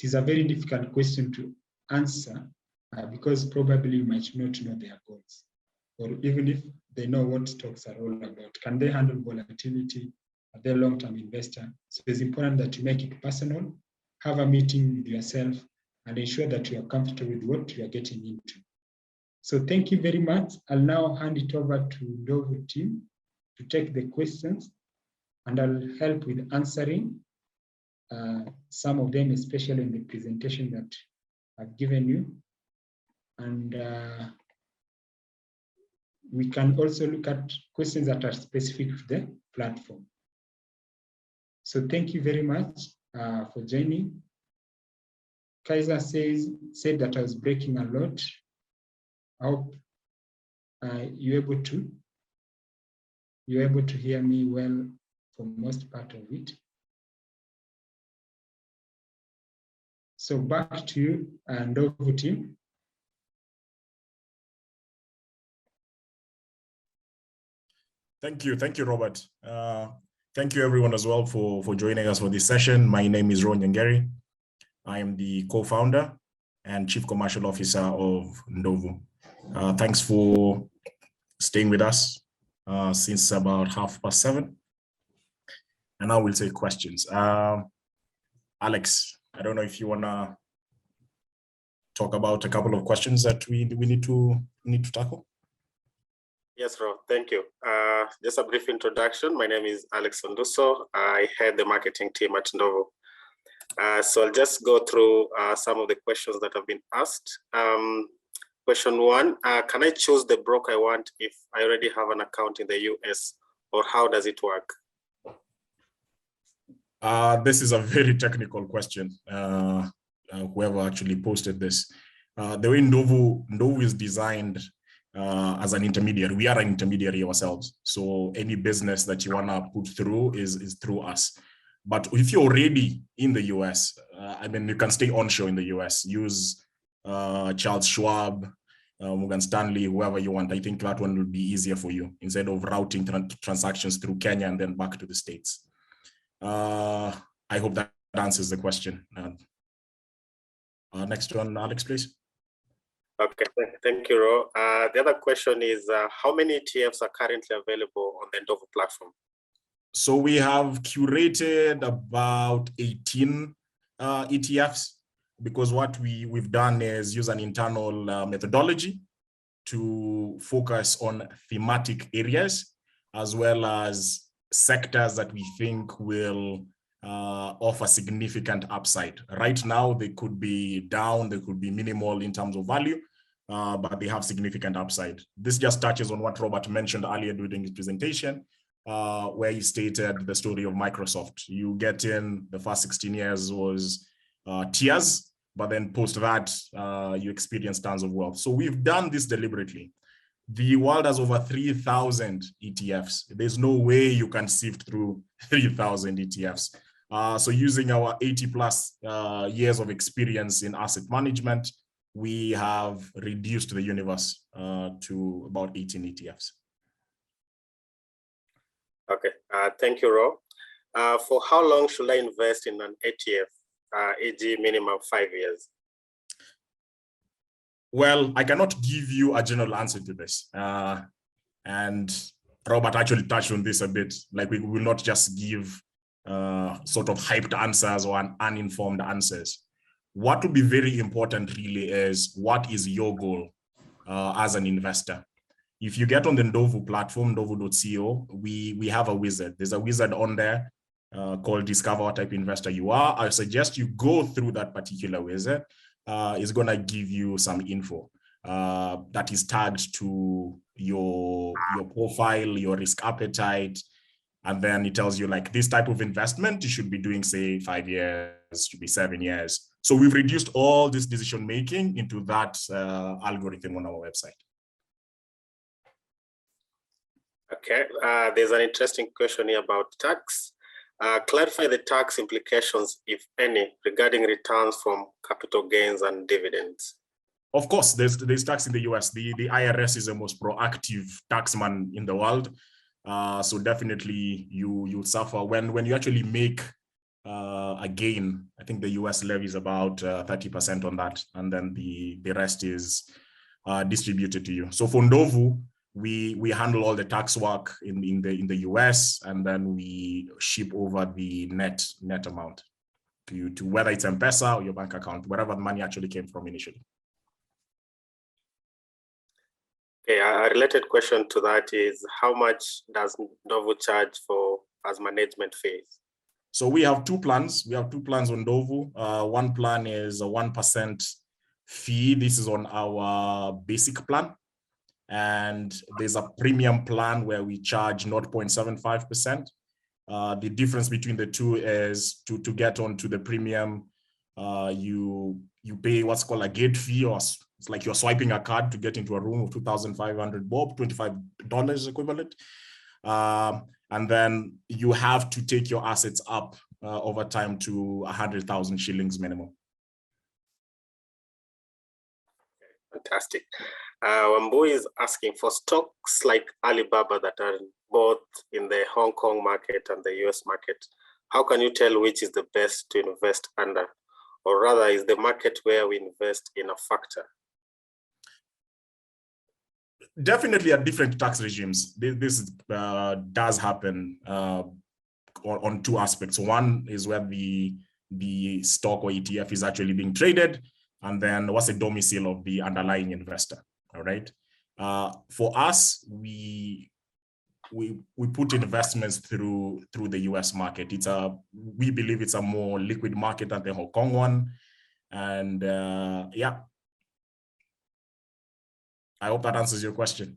it is a very difficult question to answer because probably you might not know their goals, or even if they know what stocks are all about. Can they handle volatility? Are they a long-term investor? So it's important that you make it personal, have a meeting with yourself, and ensure that you are comfortable with what you are getting into. So thank you very much. I'll now hand it over to Ndovu team to take the questions, and I'll help with answering some of them, especially in the presentation that I've given you. And we can also look at questions that are specific to the platform. So thank you very much for joining. Kaiser said that I was breaking a lot. I hope you're able to hear me well for most part of it. So back to you, Ndovu team. Thank you, Robert. Thank you everyone as well for joining us for this session. My name is Ron Nyangeri. I am the co-founder and chief commercial officer of Ndovu. Thanks for staying with us since about 7:30. And now we'll take questions. Alex, I don't know if you wanna talk about a couple of questions that we need to tackle. Yes, Rob, thank you. Just a brief introduction. My name is Alex Onduso. I head the marketing team at Ndovu. So I'll just go through some of the questions that have been asked. Question one, can I choose the broker I want if I already have an account in the US, or how does it work? This is a very technical question. Whoever actually posted this. The way Ndovu is designed as an intermediary, we are an intermediary ourselves. So any business that you want to put through is through us. But if you're already in the US, I mean, you can stay onshore in the US, use Charles Schwab, Morgan Stanley, whoever you want. I think that one will be easier for you instead of routing transactions through Kenya and then back to the States. I hope that answers the question. Next one, Alex, please. Okay, thank you, Ro. The other question is, how many ETFs are currently available on the Ndovu platform? So we have curated about 18 ETFs, because what we've done is use an internal methodology to focus on thematic areas, as well as sectors that we think will offer significant upside. Right now, they could be down, they could be minimal in terms of value, but they have significant upside. This just touches on what Robert mentioned earlier during his presentation, where he stated the story of Microsoft. You get in, the first 16 years was tears, but then post that, you experience tons of wealth. So we've done this deliberately. The world has over 3,000 ETFs. There's no way you can sift through 3,000 ETFs. So using our 80 plus years of experience in asset management, we have reduced the universe to about 18 ETFs. Okay, thank you, Ro. For how long should I invest in an ETF, e.g. minimum 5 years? Well, I cannot give you a general answer to this. And Robert actually touched on this a bit. Like, we will not just give sort of hyped answers or uninformed answers. What will be very important really is, what is your goal as an investor? If you get on the Ndovu platform, ndovu.co, we have a wizard. There's a wizard on there called Discover What Type of Investor You Are. I suggest you go through that particular wizard. It's going to give you some info that is tagged to your profile, your risk appetite, and then it tells you, like, this type of investment you should be doing, say 5 years, should be 7 years. So we've reduced all this decision making into that algorithm on our website. Okay, there's an interesting question here about tax. Clarify the tax implications, if any, regarding returns from capital gains and dividends. Of course, there's tax in the US. The IRS is the most proactive taxman in the world. So definitely you suffer when you actually make a gain. I think the US levies about 30% on that, and then the rest is distributed to you. So for Ndovu, we handle all the tax work in the US, and then we ship over the net amount to you, to whether it's M-Pesa or your bank account, wherever the money actually came from initially. Okay, a related question to that is, how much does Ndovu charge for as management fees? So we have two plans. We have two plans on Ndovu. One plan is a 1% fee. This is on our basic plan. And there's a premium plan where we charge 0.75%. The difference between the two is to get onto the premium, you pay what's called a gate fee, or it's like you're swiping a card to get into a room of 2,500 bob, $25 equivalent. And then you have to take your assets up over time to 100,000 shillings minimum. Fantastic. Wambu is asking, for stocks like Alibaba that are both in the Hong Kong market and the US market, how can you tell which is the best to invest under? Or rather, is the market where we invest in a factor? Definitely at different tax regimes. This does happen on two aspects. One is where the stock or ETF is actually being traded, and then what's the domicile of the underlying investor. All right. For us, we put investments through the US market. We believe it's a more liquid market than the Hong Kong one, and yeah. I hope that answers your question.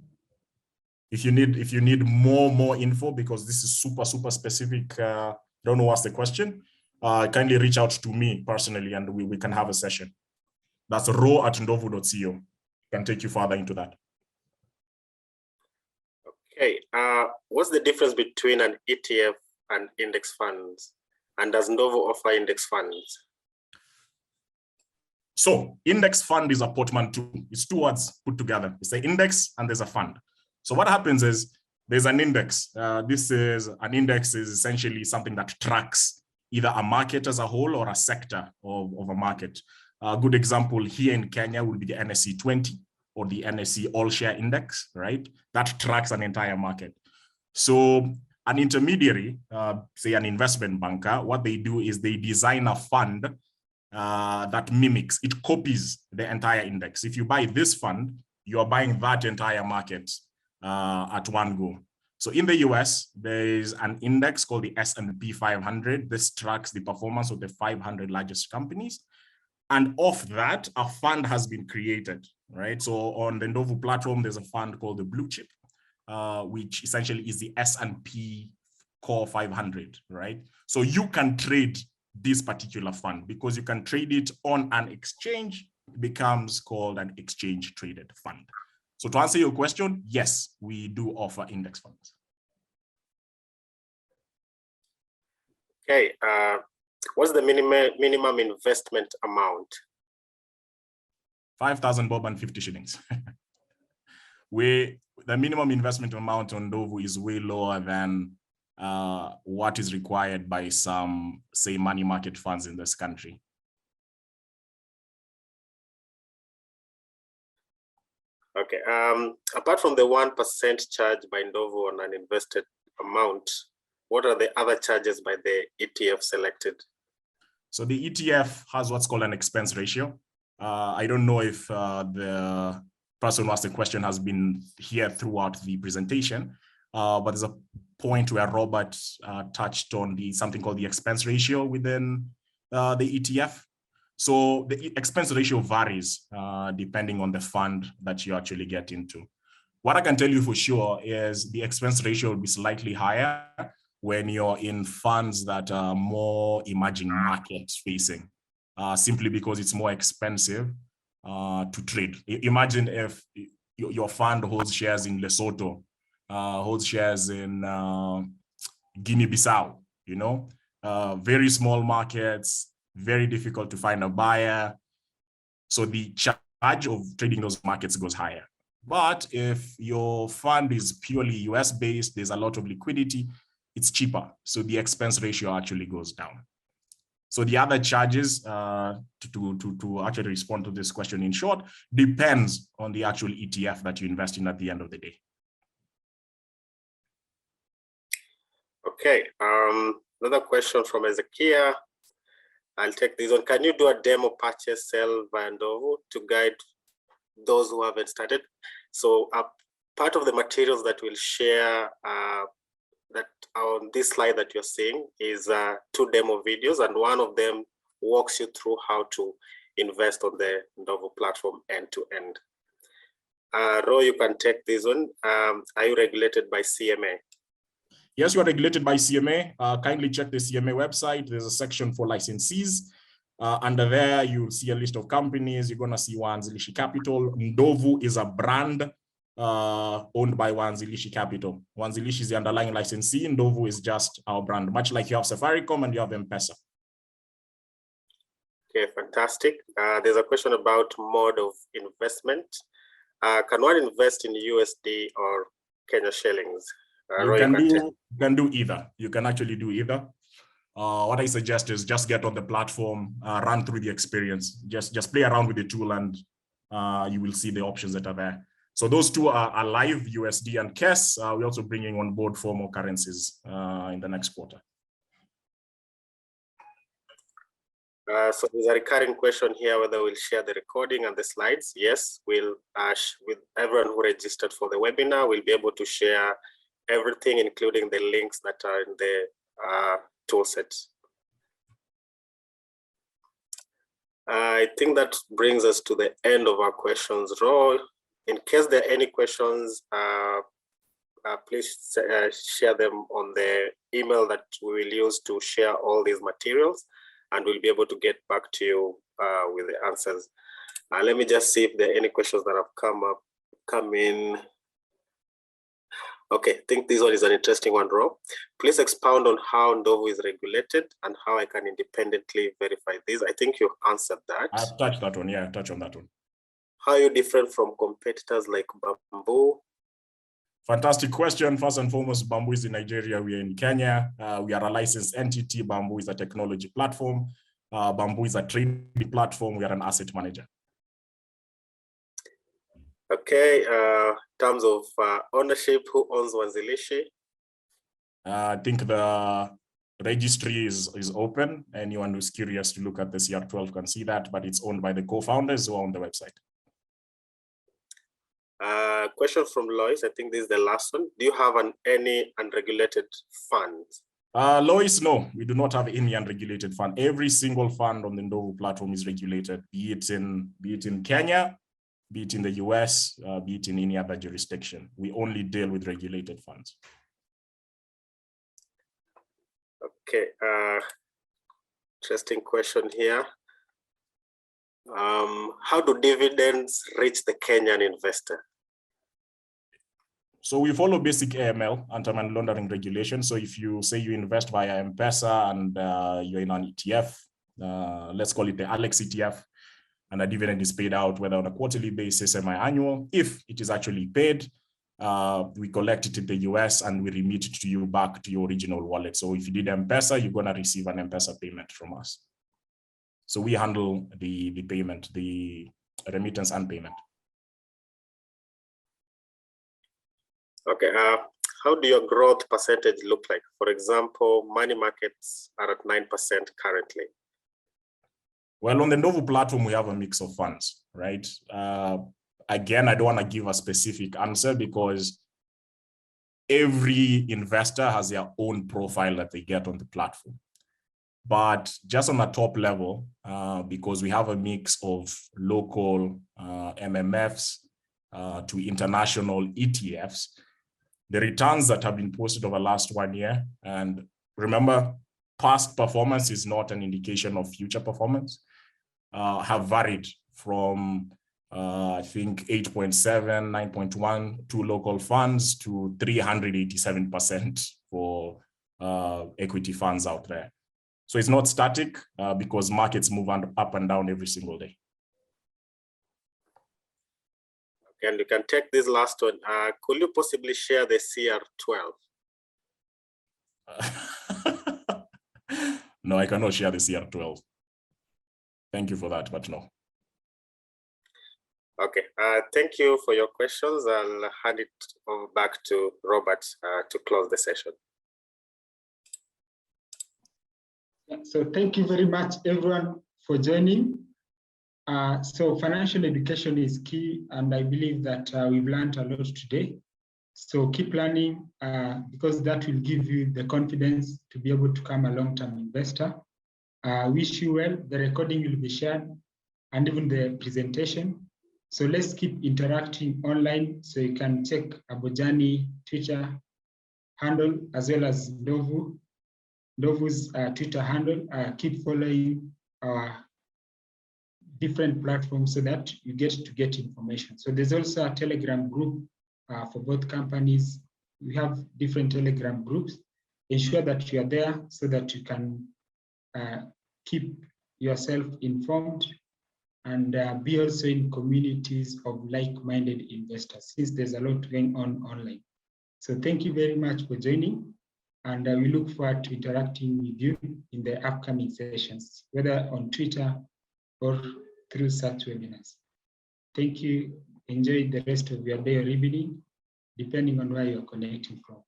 If you need more info, because this is super specific, don't know what's the question, kindly reach out to me personally, and we can have a session. That's ro@ndovu.co. Can take you further into that. Okay, what's the difference between an ETF and index funds? And does Ndovu offer index funds? So index fund is a portmanteau. It's two words put together. It's the index and there's a fund. So what happens is there's an index. An index is essentially something that tracks either a market as a whole or a sector of a market. A good example here in Kenya would be the NSE 20 or the NSE All Share Index, right? That tracks an entire market. So an intermediary, say an investment banker, what they do is they design a fund that mimics, it copies the entire index. If you buy this fund, you're buying that entire market at one go. So in the US, there is an index called the S&P 500. This tracks the performance of the 500 largest companies. And off that, a fund has been created, right? So on the Ndovu platform, there's a fund called the Blue Chip, which essentially is the S&P Core 500, right? So you can trade this particular fund because you can trade it on an exchange. It becomes called an exchange traded fund. So to answer your question, yes, we do offer index funds. Okay, what's the minimum investment amount? 5,000 bob and 50 shillings. The minimum investment amount on Ndovu is way lower than what is required by some, say, money market funds in this country. Okay, apart from the 1% charge by Ndovu on an invested amount, what are the other charges by the ETF selected? So the ETF has what's called an expense ratio. I don't know if the person who asked the question has been here throughout the presentation, but there's a point where Robert touched on something called the expense ratio within the ETF. So the expense ratio varies depending on the fund that you actually get into. What I can tell you for sure is the expense ratio will be slightly higher when you're in funds that are more emerging market facing, simply because it's more expensive to trade. Imagine if your fund holds shares in Lesotho, holds shares in Guinea-Bissau, you know, very small markets, very difficult to find a buyer. So the charge of trading those markets goes higher. But if your fund is purely US based, there's a lot of liquidity, it's cheaper. So the expense ratio actually goes down. So the other charges, to actually respond to this question in short, depends on the actual ETF that you invest in at the end of the day. Okay, another question from Ezekiel. I'll take this one. Can you do a demo purchase sell via Ndovu to guide those who haven't started? So part of the materials that we'll share that on this slide that you're seeing is 2 demo videos, and one of them walks you through how to invest on the Ndovu platform end to end. Ro, you can take this one. Are you regulated by CMA? Yes, you are regulated by CMA. Kindly check the CMA website. There's a section for licensees. Under there, you'll see a list of companies. You're going to see Wanzilishi Capital. Ndovu is a brand owned by Wanzilishi Capital. Wanzilishi is the underlying licensee. Ndovu is just our brand, much like you have Safaricom and you have M-Pesa. Okay, fantastic. There's a question about mode of investment. Can one invest in USD or Kenya shillings? You can do either. You can actually do either. What I suggest is just get on the platform, run through the experience, just play around with the tool, and you will see the options that are there. So those two are live, USD and KES. We're also bringing on board 4 more currencies in the next quarter. So there's a recurring question here whether we'll share the recording and the slides. Yes, we'll with everyone who registered for the webinar, we'll be able to share everything, including the links that are in the tool set. I think that brings us to the end of our questions. Ro, in case there are any questions, please share them on the email that we will use to share all these materials, and we'll be able to get back to you with the answers. Let me just see if there are any questions that have come in. Okay, I think this one is an interesting one, Rob. Please expound on how Ndovu is regulated and how I can independently verify this. I think you answered that. I've touched that one. Yeah, touch on that one. How are you different from competitors like Bamboo? Fantastic question. First and foremost, Bamboo is in Nigeria. We are in Kenya. We are a licensed entity. Bamboo is a technology platform. Bamboo is a trading platform. We are an asset manager. Okay. In terms of ownership, who owns Wanzilishi? I think the registry is open. Anyone who's curious to look at the CR12 can see that, but it's owned by the co-founders who are on the website. Question from Lois. I think this is the last one. Do you have any unregulated funds? Lois, no, we do not have any unregulated fund. Every single fund on the Ndovu platform is regulated, be it in Kenya, be it in the US, be it in any other jurisdiction. We only deal with regulated funds. Okay, interesting question here. How do dividends reach the Kenyan investor? So we follow basic AML, anti-money laundering regulation. So if you say you invest via M-Pesa and you're in an ETF, let's call it the Alex ETF, and a dividend is paid out whether on a quarterly basis, semi-annual. If it is actually paid, we collect it in the US and we remit it to you back to your original wallet. So if you did M-Pesa, you're gonna receive an M-Pesa payment from us. So we handle the payment, the remittance and payment. Okay, how do your growth percentage look like? For example, money markets are at 9% currently. Well, on the Ndovu platform, we have a mix of funds, right? Again, I don't want to give a specific answer because every investor has their own profile that they get on the platform. But just on the top level, because we have a mix of local MMFs to international ETFs, the returns that have been posted over the last 1 year, and remember, past performance is not an indication of future performance, have varied from, I think, 8.7, 9.1 to local funds to 387% for equity funds out there. So it's not static because markets move up and down every single day. and you can take this last one. Could you possibly share the CR12? No, I cannot share the CR12. Thank you for that, but no. Okay, thank you for your questions. I'll hand it over back to Robert to close the session. So thank you very much, everyone, for joining. So financial education is key, and I believe that we've learned a lot today. So keep learning because that will give you the confidence to be able to become a long-term investor. Wish you well. The recording will be shared and even the presentation. So let's keep interacting online. So you can check Abojani Twitter handle as well as Ndovu's Twitter handle. Keep following our different platforms so that you get information. So there's also a Telegram group for both companies. We have different Telegram groups. Ensure that you are there so that you can keep yourself informed and be also in communities of like-minded investors, since there's a lot going on online. So thank you very much for joining, and we look forward to interacting with you in the upcoming sessions, whether on Twitter or through such webinars. Thank you. Enjoy the rest of your day or evening, depending on where you're connecting from.